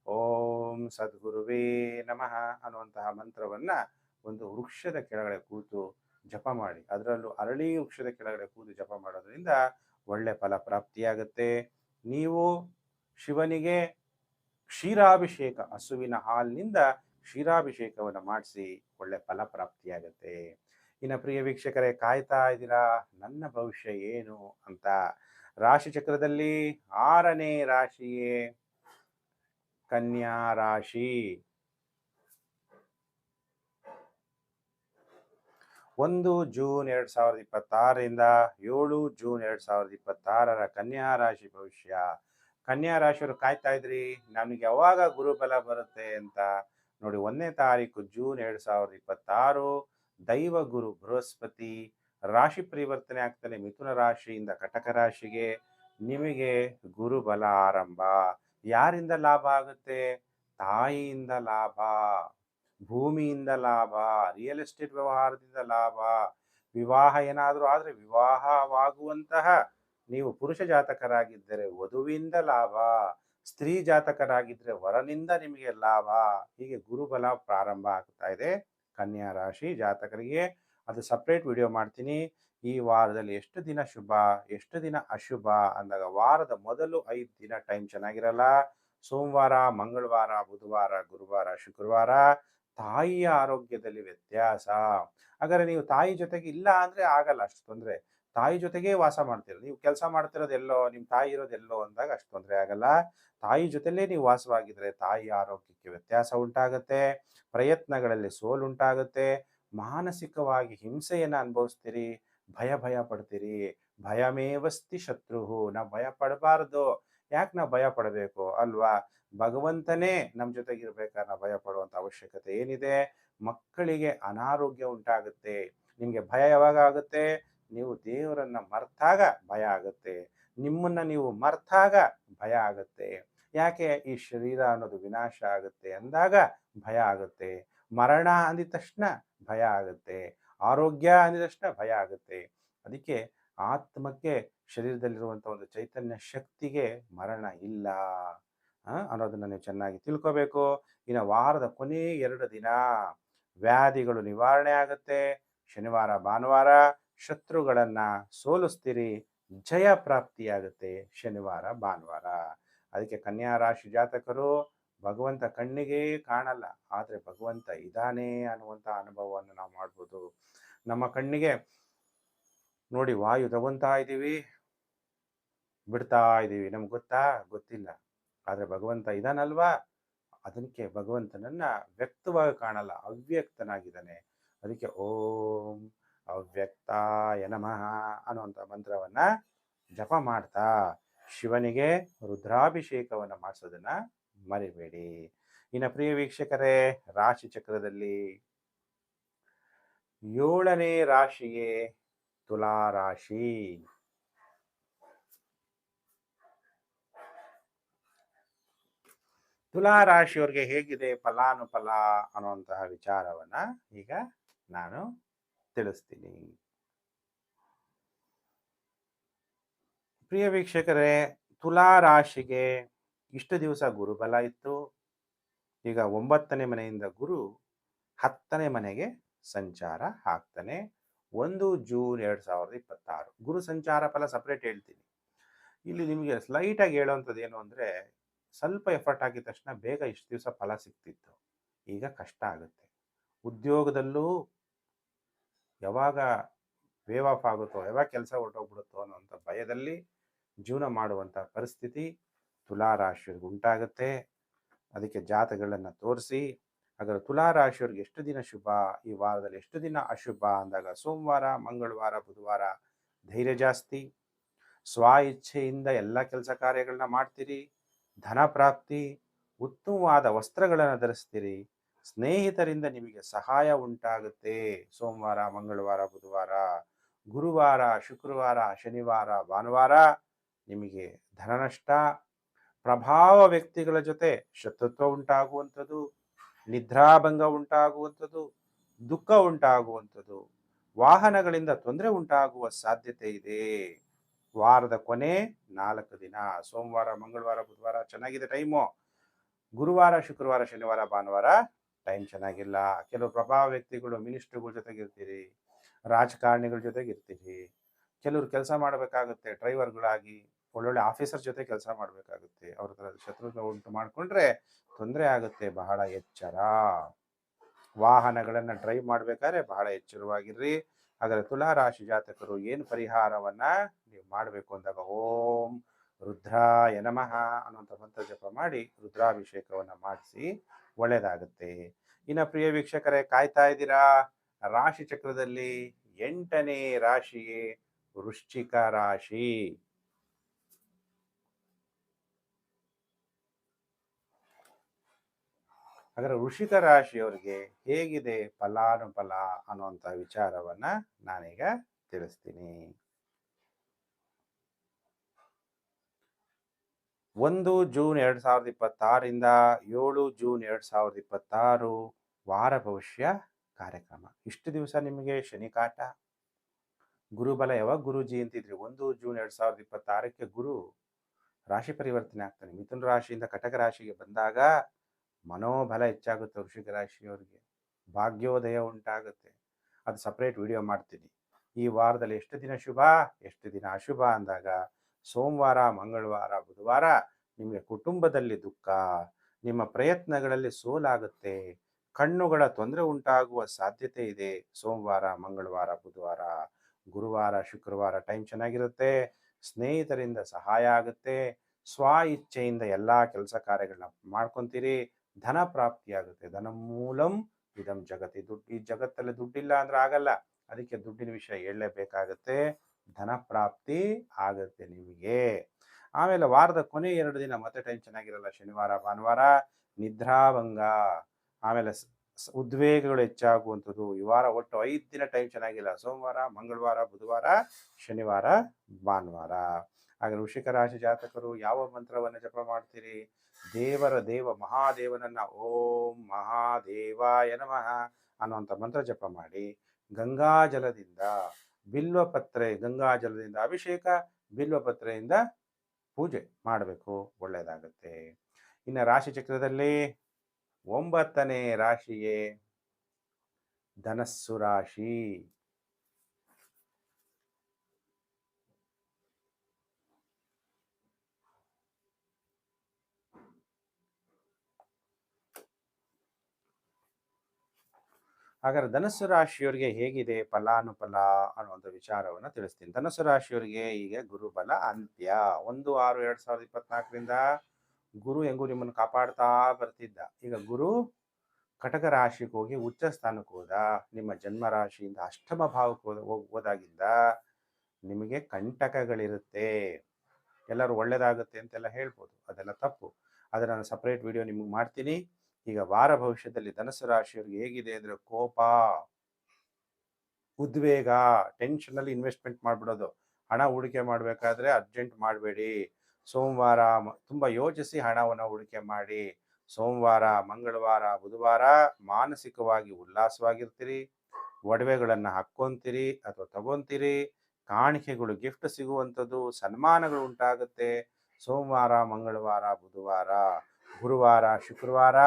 ಓಂ ಸದ್ಗುರುವೇ ನಮಃ ಅನ್ನುವಂತಹ ಮಂತ್ರವನ್ನು ಒಂದು ವೃಕ್ಷದ ಕೆಳಗಡೆ ಕೂತು ಜಪ ಮಾಡಿ. ಅದರಲ್ಲೂ ಅರಳಿ ವೃಕ್ಷದ ಕೆಳಗಡೆ ಕೂತು ಜಪ ಮಾಡೋದ್ರಿಂದ ಒಳ್ಳೆ ಫಲ ಪ್ರಾಪ್ತಿಯಾಗುತ್ತೆ. ನೀವು ಶಿವನಿಗೆ ಕ್ಷೀರಾಭಿಷೇಕ, ಹಸುವಿನ ಹಾಲಿನಿಂದ ಕ್ಷೀರಾಭಿಷೇಕವನ್ನು ಮಾಡಿಸಿ ಒಳ್ಳೆ ಫಲ ಪ್ರಾಪ್ತಿಯಾಗುತ್ತೆ. ಇನ್ನು ಪ್ರಿಯ ವೀಕ್ಷಕರೇ, ಕಾಯ್ತಾ ಇದ್ದೀರಾ ನನ್ನ ಭವಿಷ್ಯ ಏನು ಅಂತ. ರಾಶಿ ಚಕ್ರದಲ್ಲಿ 6ನೇ ರಾಶಿಯೇ ಕನ್ಯಾ ರಾಶಿ. 1 ಜೂನ್ 2026ರಿಂದ 7 ಜೂನ್ 2026 ಕನ್ಯಾ ರಾಶಿ ಭವಿಷ್ಯ. ಕನ್ಯಾ ರಾಶಿಯವರು ಕಾಯ್ತಾ ಇದ್ರಿ ನಮಗೆ ಯಾವಾಗ ಗುರುಬಲ ಬರುತ್ತೆ ಅಂತ. ನೋಡಿ, 1ನೇ ತಾರೀಕು ಜೂನ್ 2026 ದೈವ ಗುರು ಬೃಹಸ್ಪತಿ ರಾಶಿ ಪರಿವರ್ತನೆ ಆಗ್ತಾನೆ. ಮಿಥುನ ರಾಶಿಯಿಂದ ಕಟಕ ರಾಶಿಗೆ ನಿಮಗೆ ಗುರುಬಲ ಆರಂಭ. ಯಾರಿಂದ ಲಾಭ ಆಗುತ್ತೆ? ತಾಯಿಯಿಂದ ಲಾಭ, ಭೂಮಿಯಿಂದ ಲಾಭ, ರಿಯಲ್ ಎಸ್ಟೇಟ್ ವ್ಯವಹಾರದಿಂದ ಲಾಭ, ವಿವಾಹ ಏನಾದರೂ ಆದರೆ ವಿವಾಹವಾಗುವಂತಹ ನೀವು ಪುರುಷ ಜಾತಕರಾಗಿದ್ದರೆ ವಧುವಿಂದ ಲಾಭ, ಸ್ತ್ರೀ ಜಾತಕರಾಗಿದ್ದರೆ ವರನಿಂದ ನಿಮಗೆ ಲಾಭ. ಹೀಗೆ ಗುರುಬಲ ಪ್ರಾರಂಭ ಆಗ್ತಾ ಇದೆ ಕನ್ಯಾ ರಾಶಿ ಜಾತಕರಿಗೆ. ಅದು ಸಪ್ರೇಟ್ ವಿಡಿಯೋ ಮಾಡ್ತೀನಿ. ಈ ವಾರದಲ್ಲಿ ಎಷ್ಟು ದಿನ ಶುಭ, ಎಷ್ಟು ದಿನ ಅಶುಭ ಅಂದಾಗ, ವಾರದ ಮೊದಲು 5 ದಿನ ಟೈಮ್ ಚೆನ್ನಾಗಿರಲ್ಲ. ಸೋಮವಾರ, ಮಂಗಳವಾರ, ಬುಧವಾರ, ಗುರುವಾರ, ಶುಕ್ರವಾರ ತಾಯಿಯ ಆರೋಗ್ಯದಲ್ಲಿ ವ್ಯತ್ಯಾಸ. ಹಾಗಾದ್ರೆ ನೀವು ತಾಯಿ ಜೊತೆಗೆ ಇಲ್ಲ ಅಂದರೆ ಆಗಲ್ಲ ಅಷ್ಟು ತೊಂದರೆ. ತಾಯಿ ಜೊತೆಗೇ ವಾಸ ಮಾಡ್ತೀರ, ನೀವು ಕೆಲಸ ಮಾಡ್ತಿರೋದೆಲ್ಲೋ, ನಿಮ್ಮ ತಾಯಿ ಇರೋದೆಲ್ಲೋ ಅಂದಾಗ ಅಷ್ಟು ತೊಂದರೆ ಆಗಲ್ಲ. ತಾಯಿ ಜೊತೆಲೇ ನೀವು ವಾಸವಾಗಿದ್ರೆ ತಾಯಿ ಆರೋಗ್ಯಕ್ಕೆ ವ್ಯತ್ಯಾಸ ಉಂಟಾಗುತ್ತೆ, ಪ್ರಯತ್ನಗಳಲ್ಲಿ ಸೋಲುಂಟಾಗುತ್ತೆ, ಮಾನಸಿಕವಾಗಿ ಹಿಂಸೆಯನ್ನು ಅನುಭವಿಸ್ತೀರಿ, ಭಯ ಪಡ್ತೀರಿ. ಭಯಮೇವಸ್ತಿ ಶತ್ರುಹು. ನಾವು ಭಯ ಪಡಬಾರ್ದು. ಯಾಕೆ ನಾವು ಭಯ ಪಡಬೇಕು ಅಲ್ವಾ? ಭಗವಂತನೇ ನಮ್ಮ ಜೊತೆಗಿರ್ಬೇಕಾದ್ರೆ ನಾವು ಭಯ ಪಡುವಂಥ ಅವಶ್ಯಕತೆ ಏನಿದೆ? ಮಕ್ಕಳಿಗೆ ಅನಾರೋಗ್ಯ ಉಂಟಾಗುತ್ತೆ. ನಿಮಗೆ ಭಯ ಯಾವಾಗ ಆಗುತ್ತೆ? ನೀವು ದೇವರನ್ನ ಮರ್ತಾಗ ಭಯ ಆಗುತ್ತೆ, ನಿಮ್ಮನ್ನ ನೀವು ಮರ್ತಾಗ ಭಯ ಆಗುತ್ತೆ. ಯಾಕೆ? ಈ ಶರೀರ ಅನ್ನೋದು ವಿನಾಶ ಆಗುತ್ತೆ ಅಂದಾಗ ಭಯ ಆಗುತ್ತೆ. ಮರಣ ಅಂದಿದ ತಕ್ಷಣ ಭಯ ಆಗುತ್ತೆ, ಆರೋಗ್ಯ ಅಂದಿದ ತಕ್ಷಣ ಭಯ ಆಗುತ್ತೆ. ಅದಕ್ಕೆ ಆತ್ಮಕ್ಕೆ, ಶರೀರದಲ್ಲಿರುವಂಥ ಒಂದು ಚೈತನ್ಯ ಶಕ್ತಿಗೆ ಮರಣ ಇಲ್ಲ ಅನ್ನೋದನ್ನು ನೀವು ಚೆನ್ನಾಗಿ ತಿಳ್ಕೋಬೇಕು. ಇನ್ನು ವಾರದ ಕೊನೆ 2 ದಿನ ವ್ಯಾಧಿಗಳು ನಿವಾರಣೆ ಆಗುತ್ತೆ. ಶನಿವಾರ, ಭಾನುವಾರ ಶತ್ರುಗಳನ್ನು ಸೋಲಿಸ್ತೀರಿ, ಜಯ ಪ್ರಾಪ್ತಿಯಾಗುತ್ತೆ ಶನಿವಾರ, ಭಾನುವಾರ. ಅದಕ್ಕೆ ಕನ್ಯಾ ರಾಶಿ ಜಾತಕರು ಭಗವಂತ ಕಣ್ಣಿಗೆ ಕಾಣಲ್ಲ, ಆದರೆ ಭಗವಂತ ಇದ್ದಾನೆ ಅನ್ನುವಂಥ ಅನುಭವವನ್ನು ನಾವು ಮಾಡ್ಬೋದು. ನಮ್ಮ ಕಣ್ಣಿಗೆ ನೋಡಿ ವಾಯು ತಗೊಂತಾ ಇದ್ದೀವಿ, ಬಿಡ್ತಾ ಇದ್ದೀವಿ, ನಮ್ಗೆ ಗೊತ್ತಾ? ಗೊತ್ತಿಲ್ಲ. ಆದರೆ ಭಗವಂತ ಇದಾನಲ್ವಾ, ಅದಕ್ಕೆ ಭಗವಂತನನ್ನ ವ್ಯಕ್ತವಾಗಿ ಕಾಣಲ್ಲ, ಅವ್ಯಕ್ತನಾಗಿದ್ದಾನೆ. ಅದಕ್ಕೆ ಓಂ ಅವ್ಯಕ್ತಾಯ ನಮಃ ಅನ್ನುವಂಥ ಮಂತ್ರವನ್ನ ಜಪ ಮಾಡ್ತಾ ಶಿವನಿಗೆ ರುದ್ರಾಭಿಷೇಕವನ್ನು ಮಾಡಿಸೋದನ್ನ ಮರಿಬೇಡಿ. ಇನ್ನು ಪ್ರಿಯ ವೀಕ್ಷಕರೇ, ರಾಶಿ ಚಕ್ರದಲ್ಲಿ 7ನೇ ರಾಶಿಯೇ ತುಲಾ ರಾಶಿ. ತುಲಾ ರಾಶಿಯವರಿಗೆ ಹೇಗಿದೆ ಫಲಾನುಫಲ ಅನ್ನುವಂತಹ ವಿಚಾರವನ್ನ ಈಗ ನಾನು ತಿಳಿಸ್ತೀನಿ. ಪ್ರಿಯ ವೀಕ್ಷಕರೇ, ತುಲಾ ರಾಶಿಗೆ ಇಷ್ಟು ದಿವಸ ಗುರುಬಲ ಇತ್ತು. ಈಗ 9ನೇ ಮನೆಯಿಂದ ಗುರು 10ನೇ ಮನೆಗೆ ಸಂಚಾರ ಆಗ್ತಾನೆ. 1 ಜೂನ್ 2026 ಗುರು ಸಂಚಾರ ಫಲ ಸಪ್ರೇಟ್ ಹೇಳ್ತೀನಿ. ಇಲ್ಲಿ ನಿಮಗೆ ಸ್ಲೈಟ್ ಆಗಿ ಹೇಳುವಂಥದ್ದು ಏನು ಅಂದರೆ, ಸ್ವಲ್ಪ ಎಫರ್ಟ್ ಆಗಿದ ತಕ್ಷಣ ಬೇಗ ಇಷ್ಟು ದಿವಸ ಫಲ ಸಿಗ್ತಿತ್ತು, ಈಗ ಕಷ್ಟ ಆಗುತ್ತೆ. ಉದ್ಯೋಗದಲ್ಲೂ ಯಾವಾಗ ವೇವ್ ಆಫ್ ಆಗುತ್ತೋ, ಯಾವಾಗ ಕೆಲಸ ಹೊರಟೋಗ್ಬಿಡುತ್ತೋ ಅನ್ನೋಂಥ ಭಯದಲ್ಲಿ ಜೀವನ ಮಾಡುವಂಥ ಪರಿಸ್ಥಿತಿ ತುಲಾ ರಾಶಿಯವ್ರಿಗೆ ಉಂಟಾಗುತ್ತೆ. ಅದಕ್ಕೆ ಜಾತಕಗಳನ್ನು ತೋರಿಸಿ, ಹಾಗಾದ್ರೆ ತುಲಾ ರಾಶಿಯವ್ರಿಗೆ ಎಷ್ಟು ದಿನ ಶುಭ, ಈ ವಾರದಲ್ಲಿ ಎಷ್ಟು ದಿನ ಅಶುಭ ಅಂದಾಗ, ಸೋಮವಾರ, ಮಂಗಳವಾರ, ಬುಧವಾರ ಧೈರ್ಯ ಜಾಸ್ತಿ, ಸ್ವ ಇಚ್ಛೆಯಿಂದ ಎಲ್ಲ ಕೆಲಸ ಕಾರ್ಯಗಳನ್ನ ಮಾಡ್ತೀರಿ, ಧನ ಪ್ರಾಪ್ತಿ, ಉತ್ತಮವಾದ ವಸ್ತ್ರಗಳನ್ನು ಧರಿಸ್ತೀರಿ, ಸ್ನೇಹಿತರಿಂದ ನಿಮಗೆ ಸಹಾಯ ಉಂಟಾಗುತ್ತೆ. ಸೋಮವಾರ, ಮಂಗಳವಾರ, ಬುಧವಾರ. ಗುರುವಾರ, ಶುಕ್ರವಾರ, ಶನಿವಾರ, ಭಾನುವಾರ ನಿಮಗೆ ಧನ ನಷ್ಟ, ಪ್ರಭಾವ ವ್ಯಕ್ತಿಗಳ ಜೊತೆ ಶತ್ರುತ್ವ ಉಂಟಾಗುವಂಥದ್ದು, ನಿದ್ರಾಭಂಗ ಉಂಟಾಗುವಂಥದ್ದು, ದುಃಖ ಉಂಟಾಗುವಂಥದ್ದು, ವಾಹನಗಳಿಂದ ತೊಂದರೆ ಉಂಟಾಗುವ ಸಾಧ್ಯತೆ ಇದೆ. ವಾರದ ಕೊನೆ 4 ದಿನ, ಸೋಮವಾರ, ಮಂಗಳವಾರ, ಬುಧವಾರ ಚೆನ್ನಾಗಿದೆ ಟೈಮು. ಗುರುವಾರ, ಶುಕ್ರವಾರ, ಶನಿವಾರ, ಭಾನುವಾರ ಟೈಮ್ ಚೆನ್ನಾಗಿಲ್ಲ. ಕೆಲವು ಪ್ರಭಾವ ವ್ಯಕ್ತಿಗಳು, ಮಿನಿಸ್ಟ್ರುಗಳ ಜೊತೆಗಿರ್ತೀರಿ, ರಾಜಕಾರಣಿಗಳ ಜೊತೆಗಿರ್ತೀರಿ, ಕೆಲವರು ಕೆಲಸ ಮಾಡಬೇಕಾಗುತ್ತೆ, ಡ್ರೈವರ್ಗಳಾಗಿ ಒಳ್ಳೊಳ್ಳೆ ಆಫೀಸರ್ ಜೊತೆ ಕೆಲಸ ಮಾಡಬೇಕಾಗುತ್ತೆ. ಅವ್ರ ಹತ್ರ ಶತ್ರುತ್ವ ಉಂಟು ಮಾಡಿಕೊಂಡ್ರೆ ತೊಂದರೆ ಆಗುತ್ತೆ, ಬಹಳ ಎಚ್ಚರ. ವಾಹನಗಳನ್ನು ಡ್ರೈವ್ ಮಾಡಬೇಕಾದ್ರೆ ಬಹಳ ಎಚ್ಚರವಾಗಿರ್ರಿ. ಹಾಗಾದರೆ ತುಲಾ ರಾಶಿ ಜಾತಕರು ಏನು ಪರಿಹಾರವನ್ನ ನೀವು ಮಾಡಬೇಕು ಅಂದಾಗ, ಓಂ ರುದ್ರಾಯ ನಮಃ ಅನ್ನುವಂಥ ಮಂತ್ರ ಜಪ ಮಾಡಿ ರುದ್ರಾಭಿಷೇಕವನ್ನು ಮಾಡಿಸಿ ಒಳ್ಳೆಯದಾಗುತ್ತೆ. ಇನ್ನು ಪ್ರಿಯ ವೀಕ್ಷಕರೇ, ಕಾಯ್ತಾ ಇದ್ದೀರಾ? ರಾಶಿ ಚಕ್ರದಲ್ಲಿ 8ನೇ ರಾಶಿಯೇ ವೃಶ್ಚಿಕ ರಾಶಿ. ಹಾಗಾದ್ರೆ ವೃಶ್ಚಿಕ ರಾಶಿಯವರಿಗೆ ಹೇಗಿದೆ ಫಲಾನುಫಲ ಅನ್ನುವಂಥ ವಿಚಾರವನ್ನ ನಾನೀಗ ತಿಳಿಸ್ತೀನಿ. 1 ಜೂನ್ 2026ರಿಂದ 7 ಜೂನ್ 2026 ವಾರ ಭವಿಷ್ಯ ಕಾರ್ಯಕ್ರಮ. ಇಷ್ಟು ದಿವಸ ನಿಮಗೆ ಶನಿ ಕಾಟ, ಗುರುಬಲ. ಯಾವಾಗ ಗುರುಜಿ ಅಂತಿದ್ರಿ, 1 ಜೂನ್ 2026ಕ್ಕೆ ಗುರು ರಾಶಿ ಪರಿವರ್ತನೆ ಆಗ್ತಾನೆ. ಮಿಥುನ ರಾಶಿಯಿಂದ ಕಟಕ ರಾಶಿಗೆ ಬಂದಾಗ ಮನೋಬಲ ಹೆಚ್ಚಾಗುತ್ತೆ. ವೃಶ್ಚಿಕ ರಾಶಿಯವರಿಗೆ ಭಾಗ್ಯೋದಯ ಉಂಟಾಗುತ್ತೆ. ಅದು ಸಪ್ರೇಟ್ ವಿಡಿಯೋ ಮಾಡ್ತೀನಿ. ಈ ವಾರದಲ್ಲಿ ಎಷ್ಟು ದಿನ ಶುಭ, ಎಷ್ಟು ದಿನ ಅಶುಭ ಅಂದಾಗ, ಸೋಮವಾರ, ಮಂಗಳವಾರ, ಬುಧವಾರ ನಿಮಗೆ ಕುಟುಂಬದಲ್ಲಿ ದುಃಖ, ನಿಮ್ಮ ಪ್ರಯತ್ನಗಳಲ್ಲಿ ಸೋಲಾಗುತ್ತೆ, ಕಣ್ಣುಗಳ ತೊಂದರೆ ಉಂಟಾಗುವ ಸಾಧ್ಯತೆ ಇದೆ. ಸೋಮವಾರ, ಮಂಗಳವಾರ, ಬುಧವಾರ. ಗುರುವಾರ, ಶುಕ್ರವಾರ ಟೈಮ್ ಚೆನ್ನಾಗಿರುತ್ತೆ, ಸ್ನೇಹಿತರಿಂದ ಸಹಾಯ ಆಗುತ್ತೆ, ಸ್ವ ಇಚ್ಛೆಯಿಂದ ಎಲ್ಲ ಕೆಲಸ ಕಾರ್ಯಗಳನ್ನ ಮಾಡ್ಕೊತೀರಿ, ಧನ ಪ್ರಾಪ್ತಿಯಾಗುತ್ತೆ. ಧನ ಮೂಲಂ ಇದಂ ಜಗತಿ. ಈ ಜಗತ್ತಲ್ಲಿ ದುಡ್ಡಿಲ್ಲ ಅಂದ್ರೆ ಆಗಲ್ಲ, ಅದಕ್ಕೆ ದುಡ್ಡಿನ ವಿಷಯ ಹೇಳಲೇಬೇಕಾಗತ್ತೆ. ಧನ ಪ್ರಾಪ್ತಿ ಆಗುತ್ತೆ ನಿಮಗೆ. ಆಮೇಲೆ ವಾರದ ಕೊನೆ 2 ದಿನ ಮತ್ತೆ ಟೈಮ್ ಚೆನ್ನಾಗಿರಲ್ಲ, ಶನಿವಾರ, ಭಾನುವಾರ. ನಿದ್ರಾಭಂಗ, ಆಮೇಲೆ ಉದ್ವೇಗಗಳು ಹೆಚ್ಚಾಗುವಂಥದ್ದು. ಈ ವಾರ ಒಟ್ಟು 5 ದಿನ ಟೈಮ್ ಚೆನ್ನಾಗಿಲ್ಲ, ಸೋಮವಾರ, ಮಂಗಳವಾರ, ಬುಧವಾರ, ಶನಿವಾರ, ಭಾನುವಾರ. ಹಾಗೆ ವೃಶ್ಚಿಕ ರಾಶಿ ಜಾತಕರು ಯಾವ ಮಂತ್ರವನ್ನು ಜಪ ಮಾಡ್ತೀರಿ? ದೇವ ಮಹಾದೇವನನ್ನ ಓಂ ಮಹಾದೇವಾಯ ನಮಃ ಅನ್ನುವಂಥ ಮಂತ್ರ ಜಪ ಮಾಡಿ, ಗಂಗಾಜಲದಿಂದ ಬಿಲ್ವಪತ್ರೆ, ಗಂಗಾಜಲದಿಂದ ಅಭಿಷೇಕ, ಬಿಲ್ವಪತ್ರೆಯಿಂದ ಪೂಜೆ ಮಾಡಬೇಕು, ಒಳ್ಳೆಯದಾಗುತ್ತೆ. ಇನ್ನು ರಾಶಿ ಚಕ್ರದಲ್ಲಿ 9ನೇ ರಾಶಿಯೇ ಧನಸ್ಸು ರಾಶಿ. ಹಾಗಾದ್ರೆ ಧನಸ್ಸು ರಾಶಿಯವರಿಗೆ ಹೇಗಿದೆ ಫಲಾನುಫಲ ಅನ್ನುವಂಥ ವಿಚಾರವನ್ನು ತಿಳಿಸ್ತೀನಿ. ಧನಸ್ಸು ರಾಶಿಯವರಿಗೆ ಈಗ ಗುರುಬಲ ಅಂತ್ಯ 1/6/2024ರಿಂದ ಗುರು ಹೆಂಗೂ ನಿಮ್ಮನ್ನು ಕಾಪಾಡ್ತಾ ಬರ್ತಿದ್ದ. ಈಗ ಗುರು ಕಟಕ ರಾಶಿಗೆ ಹೋಗಿ ಉಚ್ಚ ಸ್ಥಾನಕ್ಕೆ ಹೋದ. ನಿಮ್ಮ ಜನ್ಮ ರಾಶಿಯಿಂದ ಅಷ್ಟಮ ಭಾವಕ್ಕೆ ಹೋದಾಗಿಂದ ನಿಮಗೆ ಕಂಟಕಗಳಿರುತ್ತೆ. ಎಲ್ಲರೂ ಒಳ್ಳೇದಾಗುತ್ತೆ ಅಂತೆಲ್ಲ ಹೇಳ್ಬೋದು, ಅದೆಲ್ಲ ತಪ್ಪು. ಆದರೆ ನಾನು ಸಪ್ರೇಟ್ ವಿಡಿಯೋ ನಿಮಗೆ ಮಾಡ್ತೀನಿ. ಈಗ ವಾರ ಭವಿಷ್ಯದಲ್ಲಿ ಧನಸ್ಸು ರಾಶಿಯವರಿಗೆ ಹೇಗಿದೆ ಅಂದರೆ ಕೋಪ, ಉದ್ವೇಗ, ಟೆನ್ಷನಲ್ಲಿ ಇನ್ವೆಸ್ಟ್ಮೆಂಟ್ ಮಾಡಿಬಿಡೋದು. ಹಣ ಹೂಡಿಕೆ ಮಾಡಬೇಕಾದ್ರೆ ಅರ್ಜೆಂಟ್ ಮಾಡಬೇಡಿ. ಸೋಮವಾರ ತುಂಬ ಯೋಚಿಸಿ ಹಣವನ್ನು ಹೂಡಿಕೆ ಮಾಡಿ. ಸೋಮವಾರ, ಮಂಗಳವಾರ, ಬುಧವಾರ ಮಾನಸಿಕವಾಗಿ ಉಲ್ಲಾಸವಾಗಿರ್ತೀರಿ. ಒಡವೆಗಳನ್ನು ಹಾಕ್ಕೊಂತೀರಿ ಅಥವಾ ತಗೊಂತೀರಿ. ಕಾಣಿಕೆಗಳು ಗಿಫ್ಟ್ ಸಿಗುವಂಥದ್ದು, ಸನ್ಮಾನಗಳು ಉಂಟಾಗುತ್ತೆ. ಸೋಮವಾರ, ಮಂಗಳವಾರ, ಬುಧವಾರ, ಗುರುವಾರ, ಶುಕ್ರವಾರ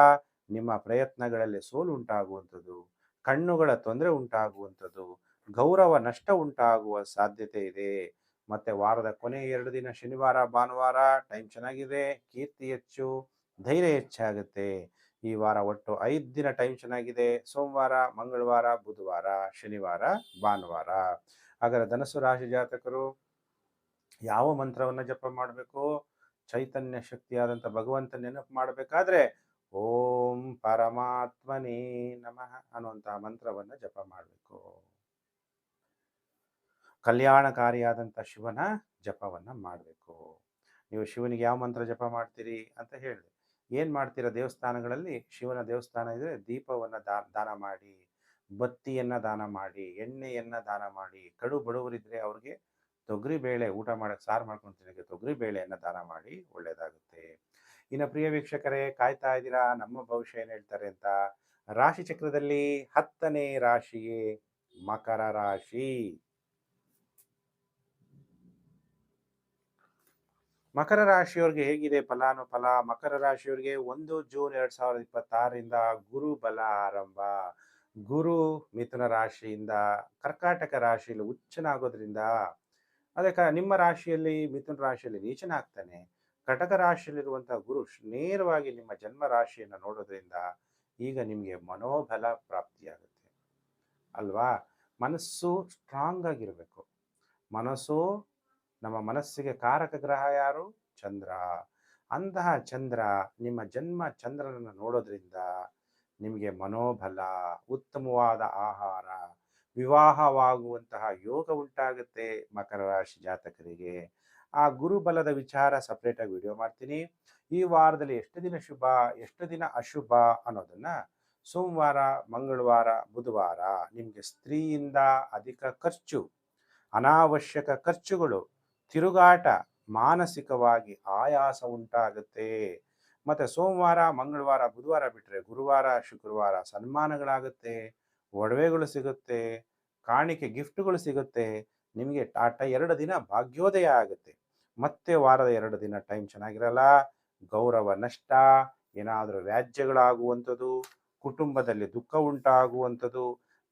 ನಿಮ್ಮ ಪ್ರಯತ್ನಗಳಲ್ಲಿ ಸೋಲು ಉಂಟಾಗುವಂಥದ್ದು, ಕಣ್ಣುಗಳ ತೊಂದರೆ ಉಂಟಾಗುವಂಥದ್ದು, ಗೌರವ ನಷ್ಟ ಉಂಟಾಗುವ ಸಾಧ್ಯತೆ ಇದೆ. ಮತ್ತೆ ವಾರದ ಕೊನೆ 2 ದಿನ ಶನಿವಾರ, ಭಾನುವಾರ ಟೈಮ್ ಚೆನ್ನಾಗಿದೆ, ಕೀರ್ತಿ ಹೆಚ್ಚು, ಧೈರ್ಯ ಹೆಚ್ಚಾಗುತ್ತೆ. ಈ ವಾರ ಒಟ್ಟು 5 ದಿನ ಟೈಮ್ ಚೆನ್ನಾಗಿದೆ. ಸೋಮವಾರ, ಮಂಗಳವಾರ, ಬುಧವಾರ, ಶನಿವಾರ, ಭಾನುವಾರ. ಹಾಗಾದರೆ ಧನಸ್ಸು ರಾಶಿ ಜಾತಕರು ಯಾವ ಮಂತ್ರವನ್ನು ಜಪ ಮಾಡಬೇಕು? ಚೈತನ್ಯ ಶಕ್ತಿಯಾದಂಥ ಭಗವಂತ ನೆನಪು ಮಾಡಬೇಕಾದ್ರೆ ಓಂ ಪರಮಾತ್ಮನೇ ನಮಃ ಅನ್ನುವಂಥ ಮಂತ್ರವನ್ನು ಜಪ ಮಾಡಬೇಕು. ಕಲ್ಯಾಣಕಾರಿಯಾದಂಥ ಶಿವನ ಜಪವನ್ನು ಮಾಡಬೇಕು. ನೀವು ಶಿವನಿಗೆ ಯಾವ ಮಂತ್ರ ಜಪ ಮಾಡ್ತೀರಿ ಅಂತ ಹೇಳಿದೆ. ಏನು ಮಾಡ್ತೀರಾ? ದೇವಸ್ಥಾನಗಳಲ್ಲಿ, ಶಿವನ ದೇವಸ್ಥಾನ ಇದ್ದರೆ ದೀಪವನ್ನು ದಾನ ಮಾಡಿ, ಬತ್ತಿಯನ್ನು ದಾನ ಮಾಡಿ, ಎಣ್ಣೆಯನ್ನು ದಾನ ಮಾಡಿ. ಕಡು ಬಡವರಿದ್ದರೆ ಅವ್ರಿಗೆ ತೊಗರಿ ಬೇಳೆ ಊಟ ಮಾಡೋಕ್ಕೆ, ಸಾರು ಮಾಡ್ಕೊಂಡು ತಿನ್ನೋಕ್ಕೆ ತೊಗರಿ ಬೇಳೆಯನ್ನು ದಾನ ಮಾಡಿ, ಒಳ್ಳೆಯದಾಗುತ್ತೆ. ಇನ್ನು ಪ್ರಿಯ ವೀಕ್ಷಕರೇ, ಕಾಯ್ತಾ ಇದ್ದೀರಾ ನಮ್ಮ ಭವಿಷ್ಯ ಏನು ಹೇಳ್ತಾರೆ ಅಂತ. ರಾಶಿ ಚಕ್ರದಲ್ಲಿ 10ನೇ ರಾಶಿಯೇ ಮಕರ ರಾಶಿ. ಮಕರ ರಾಶಿಯವರಿಗೆ ಹೇಗಿದೆ ಫಲಾನುಫಲ? ಮಕರ ರಾಶಿಯವರಿಗೆ 1 ಜೂನ್ 2026ರಿಂದ ಗುರು ಬಲ ಆರಂಭ. ಗುರು ಮಿಥುನ ರಾಶಿಯಿಂದ ಕರ್ಕಾಟಕ ರಾಶಿಯಲ್ಲಿ ಉಚ್ಚನಾಗೋದ್ರಿಂದ, ಅದಕ್ಕೆ ನಿಮ್ಮ ರಾಶಿಯಲ್ಲಿ ಮಿಥುನ ರಾಶಿಯಲ್ಲಿ ನೀಚನಾಗ್ತಾನೆ. ಕಟಕ ರಾಶಿಯಲ್ಲಿರುವಂಥ ಗುರು ನೇರವಾಗಿ ನಿಮ್ಮ ಜನ್ಮ ರಾಶಿಯನ್ನು ನೋಡೋದ್ರಿಂದ ಈಗ ನಿಮಗೆ ಮನೋಬಲ ಪ್ರಾಪ್ತಿಯಾಗುತ್ತೆ ಅಲ್ವಾ? ಮನಸ್ಸು ಸ್ಟ್ರಾಂಗ್ ಆಗಿರಬೇಕು. ಮನಸ್ಸು, ನಮ್ಮ ಮನಸ್ಸಿಗೆ ಕಾರಕ ಗ್ರಹ ಯಾರು? ಚಂದ್ರ. ಅಂತಹ ಚಂದ್ರ ನಿಮ್ಮ ಜನ್ಮ ಚಂದ್ರನನ್ನು ನೋಡೋದ್ರಿಂದ ನಿಮಗೆ ಮನೋಬಲ, ಉತ್ತಮವಾದ ಆಹಾರ, ವಿವಾಹವಾಗುವಂತಹ ಯೋಗ ಉಂಟಾಗುತ್ತೆ ಮಕರ ರಾಶಿ ಜಾತಕರಿಗೆ. ಆ ಗುರುಬಲದ ವಿಚಾರ ಸಪ್ರೇಟಾಗಿ ವಿಡಿಯೋ ಮಾಡ್ತೀನಿ. ಈ ವಾರದಲ್ಲಿ ಎಷ್ಟು ದಿನ ಶುಭ, ಎಷ್ಟು ದಿನ ಅಶುಭ ಅನ್ನೋದನ್ನ ಸೋಮವಾರ, ಮಂಗಳವಾರ, ಬುಧವಾರ ನಿಮಗೆ ಸ್ತ್ರೀಯಿಂದ ಅಧಿಕ ಖರ್ಚು, ಅನಾವಶ್ಯಕ ಖರ್ಚುಗಳು, ತಿರುಗಾಟ, ಮಾನಸಿಕವಾಗಿ ಆಯಾಸ ಉಂಟಾಗುತ್ತೆ. ಮತ್ತು ಸೋಮವಾರ, ಮಂಗಳವಾರ, ಬುಧವಾರ ಬಿಟ್ಟರೆ ಗುರುವಾರ, ಶುಕ್ರವಾರ ಸನ್ಮಾನಗಳಾಗುತ್ತೆ, ಒಡವೆಗಳು ಸಿಗುತ್ತೆ, ಕಾಣಿಕೆ ಗಿಫ್ಟ್ಗಳು ಸಿಗುತ್ತೆ. ನಿಮಗೆ 2 ದಿನ ಭಾಗ್ಯೋದಯ ಆಗುತ್ತೆ. ಮತ್ತೆ ವಾರದ 2 ದಿನ ಟೈಮ್ ಚೆನ್ನಾಗಿರಲ್ಲ. ಗೌರವ ನಷ್ಟ, ಏನಾದರೂ ವ್ಯಾಜ್ಯಗಳಾಗುವಂಥದ್ದು, ಕುಟುಂಬದಲ್ಲಿ ದುಃಖ ಉಂಟಾಗುವಂಥದ್ದು,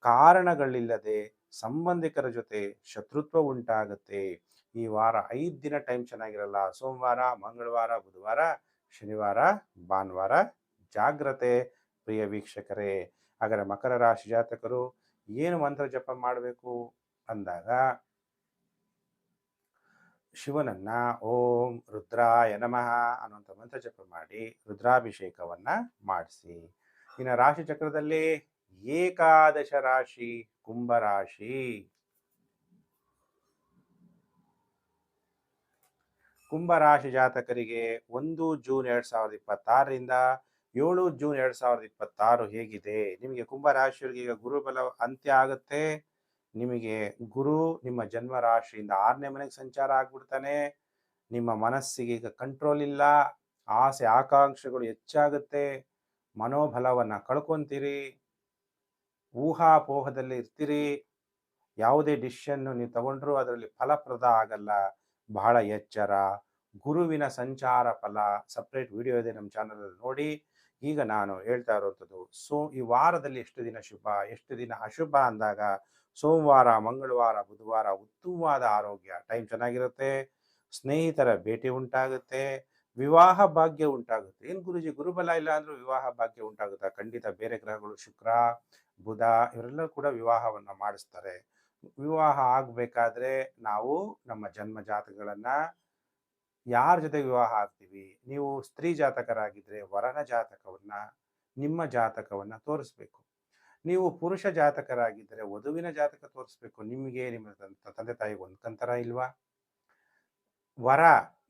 ಕಾರಣಗಳಿಲ್ಲದೆ ಸಂಬಂಧಿಕರ ಜೊತೆ ಶತ್ರುತ್ವ ಉಂಟಾಗುತ್ತೆ. ಈ ವಾರ 5 ದಿನ ಟೈಮ್ ಚೆನ್ನಾಗಿರಲ್ಲ. ಸೋಮವಾರ, ಮಂಗಳವಾರ, ಬುಧವಾರ, ಶನಿವಾರ, ಭಾನುವಾರ ಜಾಗ್ರತೆ ಪ್ರಿಯ ವೀಕ್ಷಕರೇ. ಹಾಗಾದರೆ ಮಕರ ರಾಶಿ ಜಾತಕರು ಏನು ಮಂತ್ರ ಜಪ ಮಾಡಬೇಕು ಅಂದಾಗ, ಶಿವನನ್ನ ಓಂ ರುದ್ರಾಯ ನಮಃ ಅನ್ನುವಂಥ ಮಂತ್ರ ಜಪ ಮಾಡಿ ರುದ್ರಾಭಿಷೇಕವನ್ನ ಮಾಡಿಸಿ. ಇನ್ನು ರಾಶಿ ಚಕ್ರದಲ್ಲಿ ಏಕಾದಶ ರಾಶಿ ಕುಂಭರಾಶಿ. ಕುಂಭರಾಶಿ ಜಾತಕರಿಗೆ 1 ಜೂನ್ 2026ರಿಂದ 7 ಜೂನ್ 2026 ಹೇಗಿದೆ? ನಿಮಗೆ ಕುಂಭರಾಶಿಯವರಿಗೆ ಈಗ ಗುರುಬಲ ಅಂತ್ಯ ಆಗುತ್ತೆ. ನಿಮಗೆ ಗುರು ನಿಮ್ಮ ಜನ್ಮ ರಾಶಿಯಿಂದ 6ನೇ ಮನೆಗೆ ಸಂಚಾರ ಆಗ್ಬಿಡ್ತಾನೆ. ನಿಮ್ಮ ಮನಸ್ಸಿಗೆ ಈಗ ಕಂಟ್ರೋಲ್ ಇಲ್ಲ, ಆಸೆ ಆಕಾಂಕ್ಷೆಗಳು ಹೆಚ್ಚಾಗುತ್ತೆ, ಮನೋಬಲವನ್ನು ಕಳ್ಕೊಂತೀರಿ, ಊಹಾಪೋಹದಲ್ಲಿ ಇರ್ತೀರಿ. ಯಾವುದೇ ಡಿಸಿಷನ್ನು ನೀವು ತಗೊಂಡ್ರೂ ಅದರಲ್ಲಿ ಫಲಪ್ರದ ಆಗಲ್ಲ. ಬಹಳ ಎಚ್ಚರ. ಗುರುವಿನ ಸಂಚಾರ ಫಲ ಸಪ್ರೇಟ್ ವಿಡಿಯೋ ಇದೆ ನಮ್ಮ ಚಾನಲಲ್ಲಿ ನೋಡಿ. ಈಗ ನಾನು ಹೇಳ್ತಾ ಇರುವಂಥದ್ದು, ಈ ವಾರದಲ್ಲಿ ಎಷ್ಟು ದಿನ ಶುಭ, ಎಷ್ಟು ದಿನ ಅಶುಭ ಅಂದಾಗ, ಸೋಮವಾರ, ಮಂಗಳವಾರ, ಬುಧವಾರ ಉತ್ತಮವಾದ ಆರೋಗ್ಯ, ಟೈಮ್ ಚೆನ್ನಾಗಿರುತ್ತೆ. ಸ್ನೇಹಿತರ ಭೇಟಿ ಉಂಟಾಗುತ್ತೆ. ವಿವಾಹ ಭಾಗ್ಯ ಉಂಟಾಗುತ್ತೆ. ಏನು ಗುರೂಜಿ ಗುರುಬಲ ಇಲ್ಲ ಅಂದ್ರೂ ವಿವಾಹ ಭಾಗ್ಯ ಉಂಟಾಗುತ್ತಾ? ಖಂಡಿತ. ಬೇರೆ ಗ್ರಹಗಳು ಶುಕ್ರ, ಬುಧ ಇವರೆಲ್ಲರೂ ಕೂಡ ವಿವಾಹವನ್ನ ಮಾಡಿಸ್ತಾರೆ. ವಿವಾಹ ಆಗ್ಬೇಕಾದ್ರೆ ನಾವು ನಮ್ಮ ಜನ್ಮ ಜಾತಕಗಳನ್ನ ಯಾರ ಜೊತೆ ವಿವಾಹ ಆಗ್ತೀವಿ? ನೀವು ಸ್ತ್ರೀ ಜಾತಕರಾಗಿದ್ರೆ ವರನ ಜಾತಕವನ್ನ, ನಿಮ್ಮ ಜಾತಕವನ್ನ ತೋರಿಸ್ಬೇಕು. ನೀವು ಪುರುಷ ಜಾತಕರಾಗಿದ್ದರೆ ವಧುವಿನ ಜಾತಕ ತೋರಿಸ್ಬೇಕು. ನಿಮಗೆ ನಿಮ್ಮ ತಂದೆ ತಾಯಿಗೆ ಹೊಂದ್ಕಂತಾರ ಇಲ್ವಾ? ವರ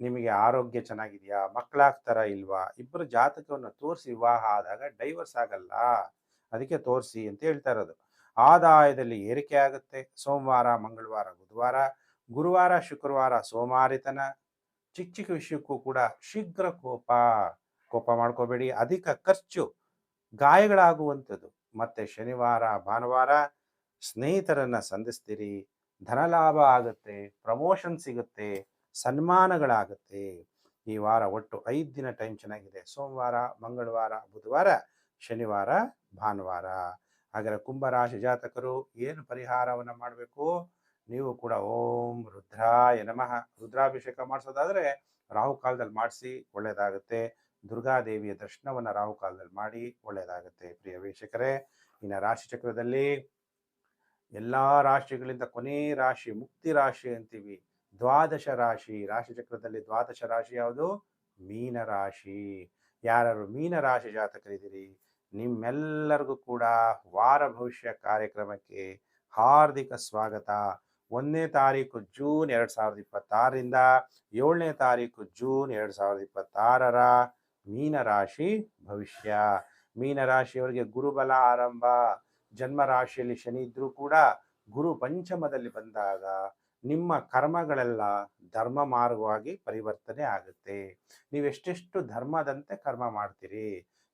ನಿಮಗೆ ಆರೋಗ್ಯ ಚೆನ್ನಾಗಿದೆಯಾ? ಮಕ್ಕಳಾಗ್ತಾರ ಇಲ್ವಾ? ಇಬ್ಬರು ಜಾತಕವನ್ನು ತೋರಿಸಿ ವಿವಾಹ ಆದಾಗ ಡೈವರ್ಸ್ ಆಗಲ್ಲ. ಅದಕ್ಕೆ ತೋರಿಸಿ ಅಂತ ಹೇಳ್ತಾ ಇರೋದು. ಆದಾಯದಲ್ಲಿ ಏರಿಕೆ ಆಗುತ್ತೆ. ಸೋಮವಾರ, ಮಂಗಳವಾರ, ಬುಧವಾರ, ಗುರುವಾರ, ಶುಕ್ರವಾರ ಸೋಮಾರಿತನ. ಚಿಕ್ಕ ಚಿಕ್ಕ ವಿಷಯಕ್ಕೂ ಕೂಡ ಶೀಘ್ರ ಕೋಪ ಮಾಡ್ಕೋಬೇಡಿ. ಅಧಿಕ ಖರ್ಚು, ಗಾಯಗಳಾಗುವಂಥದ್ದು. ಮತ್ತೆ ಶನಿವಾರ, ಭಾನುವಾರ ಸ್ನೇಹಿತರನ್ನ ಸಂಧಿಸ್ತೀರಿ, ಧನಲಾಭ ಆಗುತ್ತೆ, ಪ್ರಮೋಷನ್ ಸಿಗುತ್ತೆ, ಸನ್ಮಾನಗಳಾಗುತ್ತೆ. ಈ ವಾರ ಒಟ್ಟು 5 ದಿನ ಟೈಮ್ ಚೆನ್ನಾಗಿದೆ. ಸೋಮವಾರ, ಮಂಗಳವಾರ, ಬುಧವಾರ, ಶನಿವಾರ, ಭಾನುವಾರ. ಹಾಗಾದರೆ ಕುಂಭರಾಶಿ ಜಾತಕರು ಏನು ಪರಿಹಾರವನ್ನು ಮಾಡಬೇಕು? ನೀವು ಕೂಡ ಓಂ ರುದ್ರಾಯ ನಮಃ ರುದ್ರಾಭಿಷೇಕ ಮಾಡಿಸೋದಾದರೆ ರಾಹುಕಾಲದಲ್ಲಿ ಮಾಡಿಸಿ, ಒಳ್ಳೆಯದಾಗುತ್ತೆ. ದುರ್ಗಾದೇವಿಯ ದರ್ಶನವನ್ನು ರಾಹುಕಾಲದಲ್ಲಿ ಮಾಡಿ, ಒಳ್ಳೆಯದಾಗುತ್ತೆ. ಪ್ರಿಯ ವೀಕ್ಷಕರೇ, ಇನ್ನು ರಾಶಿ ಚಕ್ರದಲ್ಲಿ ಎಲ್ಲ ರಾಶಿಗಳಿಂದ ಕೊನೆ ರಾಶಿ ಮುಕ್ತಿ ರಾಶಿ ಅಂತೀವಿ. ದ್ವಾದಶ ರಾಶಿ. ರಾಶಿ ಚಕ್ರದಲ್ಲಿ ದ್ವಾದಶ ರಾಶಿ ಯಾವುದು? ಮೀನ ರಾಶಿ. ಯಾರು ಮೀನ ರಾಶಿ ಜಾತಕರಿದ್ದೀರಿ, ನಿಮ್ಮೆಲ್ಲರಿಗೂ ಕೂಡ ವಾರ ಭವಿಷ್ಯ ಕಾರ್ಯಕ್ರಮಕ್ಕೆ ಹಾರ್ದಿಕ ಸ್ವಾಗತ. 1ನೇ ತಾರೀಕು ಜೂನ್ 2026ರಿಂದ 7ನೇ ತಾರೀಕು ಜೂನ್ 2026 ಮೀನರಾಶಿ ಭವಿಷ್ಯ. ಮೀನರಾಶಿಯವರಿಗೆ ಗುರುಬಲ ಆರಂಭ. ಜನ್ಮ ರಾಶಿಯಲ್ಲಿ ಶನಿ ಇದ್ರೂ ಕೂಡ ಗುರು ಪಂಚಮದಲ್ಲಿ ಬಂದಾಗ ನಿಮ್ಮ ಕರ್ಮಗಳೆಲ್ಲ ಧರ್ಮ ಮಾರ್ಗವಾಗಿ ಪರಿವರ್ತನೆ ಆಗುತ್ತೆ. ನೀವೆಷ್ಟೆಷ್ಟು ಧರ್ಮದಂತೆ ಕರ್ಮ ಮಾಡ್ತೀರಿ,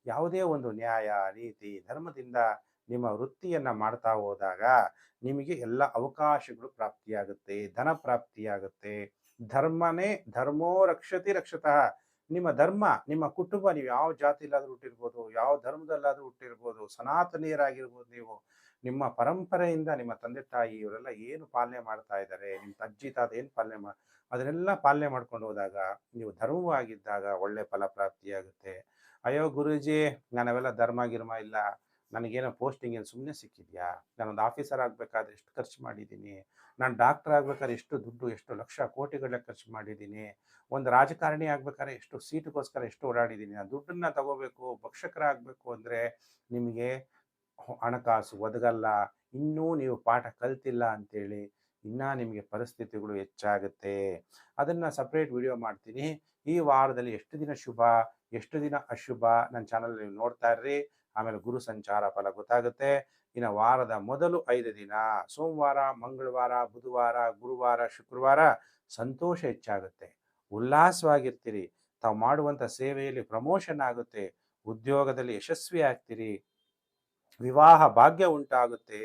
ಯಾವುದೇ ಒಂದು ನ್ಯಾಯ ನೀತಿ ಧರ್ಮದಿಂದ ನಿಮ್ಮ ವೃತ್ತಿಯನ್ನ ಮಾಡ್ತಾ ಹೋದಾಗ ನಿಮಗೆ ಎಲ್ಲ ಅವಕಾಶಗಳು ಪ್ರಾಪ್ತಿಯಾಗುತ್ತೆ, ಧನ ಪ್ರಾಪ್ತಿಯಾಗುತ್ತೆ. ಧರ್ಮೋ ರಕ್ಷತಿ ರಕ್ಷತಃ. ನಿಮ್ಮ ಧರ್ಮ, ನಿಮ್ಮ ಕುಟುಂಬ, ನೀವು ಯಾವ ಜಾತಿಯಲ್ಲಾದ್ರೂ ಹುಟ್ಟಿರ್ಬೋದು, ಯಾವ ಧರ್ಮದಲ್ಲಾದ್ರೂ ಹುಟ್ಟಿರ್ಬೋದು, ಸನಾತನೀಯರಾಗಿರ್ಬೋದು, ನೀವು ನಿಮ್ಮ ಪರಂಪರೆಯಿಂದ ನಿಮ್ಮ ತಂದೆ ತಾಯಿ ಇವರೆಲ್ಲ ಏನು ಪಾಲನೆ ಮಾಡ್ತಾ ಇದ್ದಾರೆ, ನಿಮ್ಮ ಅಜ್ಜಿ ತಾತ ಏನು ಪಾಲನೆ ಅದನ್ನೆಲ್ಲ ಪಾಲನೆ ಮಾಡ್ಕೊಂಡು ಹೋದಾಗ ನೀವು ಧರ್ಮವಾಗಿದ್ದಾಗ ಒಳ್ಳೆ ಫಲ ಪ್ರಾಪ್ತಿಯಾಗುತ್ತೆ. ಅಯ್ಯೋ ಗುರೂಜಿ, ನಾನವೆಲ್ಲ ಧರ್ಮ ಗಿರ್ಮ ಇಲ್ಲ, ನನಗೇನೋ ಪೋಸ್ಟಿಂಗ್ ಏನು ಸುಮ್ಮನೆ ಸಿಕ್ಕಿದ್ಯಾ? ನಾನೊಂದು ಆಫೀಸರ್ ಆಗಬೇಕಾದ್ರೆ ಎಷ್ಟು ಖರ್ಚು ಮಾಡಿದ್ದೀನಿ, ನಾನು ಡಾಕ್ಟರ್ ಆಗ್ಬೇಕಾದ್ರೆ ಎಷ್ಟು ದುಡ್ಡು, ಎಷ್ಟು ಲಕ್ಷ ಕೋಟಿಗಳ ಖರ್ಚು ಮಾಡಿದ್ದೀನಿ, ಒಂದು ರಾಜಕಾರಣಿ ಆಗ್ಬೇಕಾದ್ರೆ ಎಷ್ಟು ಸೀಟ್ಗೋಸ್ಕರ ಎಷ್ಟು ಓಡಾಡಿದ್ದೀನಿ, ನಾನು ದುಡ್ಡನ್ನ ತಗೋಬೇಕು, ಭಕ್ಷಕರಾಗಬೇಕು ಅಂದರೆ ನಿಮಗೆ ಹಣಕಾಸು ಒದಗಲ್ಲ, ಇನ್ನೂ ನೀವು ಪಾಠ ಕಲ್ತಿಲ್ಲ ಅಂತೇಳಿ ಇನ್ನೂ ನಿಮಗೆ ಪರಿಸ್ಥಿತಿಗಳು ಹೆಚ್ಚಾಗುತ್ತೆ. ಅದನ್ನು ಸಪ್ರೇಟ್ ವಿಡಿಯೋ ಮಾಡ್ತೀನಿ. ಈ ವಾರದಲ್ಲಿ ಎಷ್ಟು ದಿನ ಶುಭ, ಎಷ್ಟು ದಿನ ಅಶುಭ ನನ್ನ ಚಾನಲ್ ನೀವು ನೋಡ್ತಾ ಇರ್ರಿ. ಆಮೇಲೆ ಗುರು ಸಂಚಾರ ಫಲ ಗೊತ್ತಾಗುತ್ತೆ. ಇನ್ನು ವಾರದ ಮೊದಲು 5 ದಿನ ಸೋಮವಾರ, ಮಂಗಳವಾರ, ಬುಧವಾರ, ಗುರುವಾರ, ಶುಕ್ರವಾರ ಸಂತೋಷ ಹೆಚ್ಚಾಗುತ್ತೆ, ಉಲ್ಲಾಸವಾಗಿರ್ತೀರಿ. ತಾವು ಮಾಡುವಂಥ ಸೇವೆಯಲ್ಲಿ ಪ್ರಮೋಷನ್ ಆಗುತ್ತೆ, ಉದ್ಯೋಗದಲ್ಲಿ ಯಶಸ್ವಿ ಆಗ್ತೀರಿ, ವಿವಾಹ ಭಾಗ್ಯ ಉಂಟಾಗುತ್ತೆ,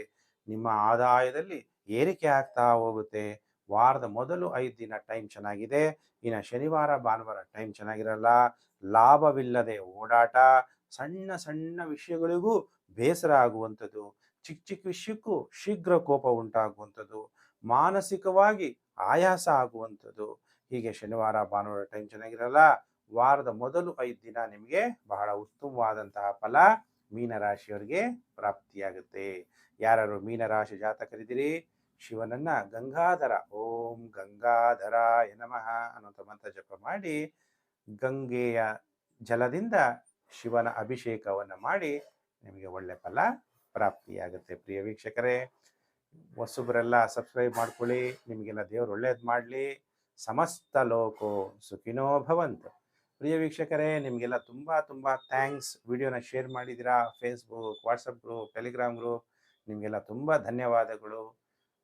ನಿಮ್ಮ ಆದಾಯದಲ್ಲಿ ಏರಿಕೆ ಆಗ್ತಾ ಹೋಗುತ್ತೆ. ವಾರದ ಮೊದಲು 5 ದಿನ ಟೈಮ್ ಚೆನ್ನಾಗಿದೆ. ಇನ್ನು ಶನಿವಾರ, ಭಾನುವಾರ ಟೈಮ್ ಚೆನ್ನಾಗಿರಲ್ಲ. ಲಾಭವಿಲ್ಲದೆ ಓಡಾಟ, ಸಣ್ಣ ಸಣ್ಣ ವಿಷಯಗಳಿಗೂ ಬೇಸರ ಆಗುವಂಥದ್ದು, ಚಿಕ್ಕ ಚಿಕ್ಕ ವಿಷಯಕ್ಕೂ ಶೀಘ್ರ ಕೋಪ ಉಂಟಾಗುವಂಥದ್ದು, ಮಾನಸಿಕವಾಗಿ ಆಯಾಸ ಆಗುವಂಥದ್ದು. ಹೀಗೆ ಶನಿವಾರ, ಭಾನುವಾರ ಟೈಮ್ ಚೆನ್ನಾಗಿರಲ್ಲ. ವಾರದ ಮೊದಲು 5 ದಿನ ನಿಮಗೆ ಬಹಳ ಉತ್ತಮವಾದಂತಹ ಫಲ ಮೀನರಾಶಿಯವರಿಗೆ ಪ್ರಾಪ್ತಿಯಾಗುತ್ತೆ. ಯಾರು ಮೀನರಾಶಿ ಜಾತಕರಿದ್ದೀರಿ, ಶಿವನನ್ನ ಗಂಗಾಧರ, ಓಂ ಗಂಗಾಧರಾಯ ನಮಃ ಅನ್ನುವಂಥ ಮಂತ್ರ ಜಪ ಮಾಡಿ, ಗಂಗೆಯ ಜಲದಿಂದ ಶಿವನ ಅಭಿಷೇಕವನ್ನು ಮಾಡಿ ನಿಮಗೆ ಒಳ್ಳೆ ಫಲ ಪ್ರಾಪ್ತಿಯಾಗುತ್ತೆ. ಪ್ರಿಯ ವೀಕ್ಷಕರೇ, ಹೊಸಬರೆಲ್ಲ ಸಬ್ಸ್ಕ್ರೈಬ್ ಮಾಡ್ಕೊಳ್ಳಿ. ನಿಮಗೆಲ್ಲ ದೇವರು ಒಳ್ಳೇದು ಮಾಡಲಿ. ಸಮಸ್ತ ಲೋಕೋ ಸುಖಿನೋ ಭವಂತು. ಪ್ರಿಯ ವೀಕ್ಷಕರೇ, ನಿಮಗೆಲ್ಲ ತುಂಬ ತುಂಬ ಥ್ಯಾಂಕ್ಸ್. ವಿಡಿಯೋನ ಶೇರ್ ಮಾಡಿದ್ದೀರಾ. Facebook, WhatsApp group, Telegram group, ನಿಮಗೆಲ್ಲ ತುಂಬ ಧನ್ಯವಾದಗಳು.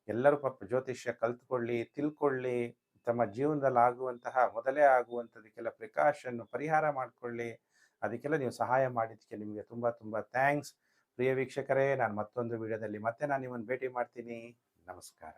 ಎಲ್ಲರೂ ಪಾಪ ಜ್ಯೋತಿಷ್ಯ ಕಲ್ತ್ಕೊಳ್ಳಿ, ತಿಳ್ಕೊಳ್ಳಿ, ತಮ್ಮ ಜೀವನದಲ್ಲಿ ಆಗುವಂತಹ ಮೊದಲೇ ಆಗುವಂಥದಕ್ಕೆಲ್ಲ ಪ್ರಿಕಾಷನ್ನು ಪರಿಹಾರ ಮಾಡಿಕೊಳ್ಳಿ. ಅದಕ್ಕೆಲ್ಲ ನೀವು ಸಹಾಯ ಮಾಡಿದ್ದಕ್ಕೆ ನಿಮಗೆ ತುಂಬ ತುಂಬ ಥ್ಯಾಂಕ್ಸ್. ಪ್ರಿಯ ವೀಕ್ಷಕರೇ, ನಾನು ಮತ್ತೊಂದು ವಿಡಿಯೋದಲ್ಲಿ ಮತ್ತೆ ನಾನು ನಿಮ್ಮನ್ನು ಭೇಟಿ ಮಾಡ್ತೀನಿ. ನಮಸ್ಕಾರ.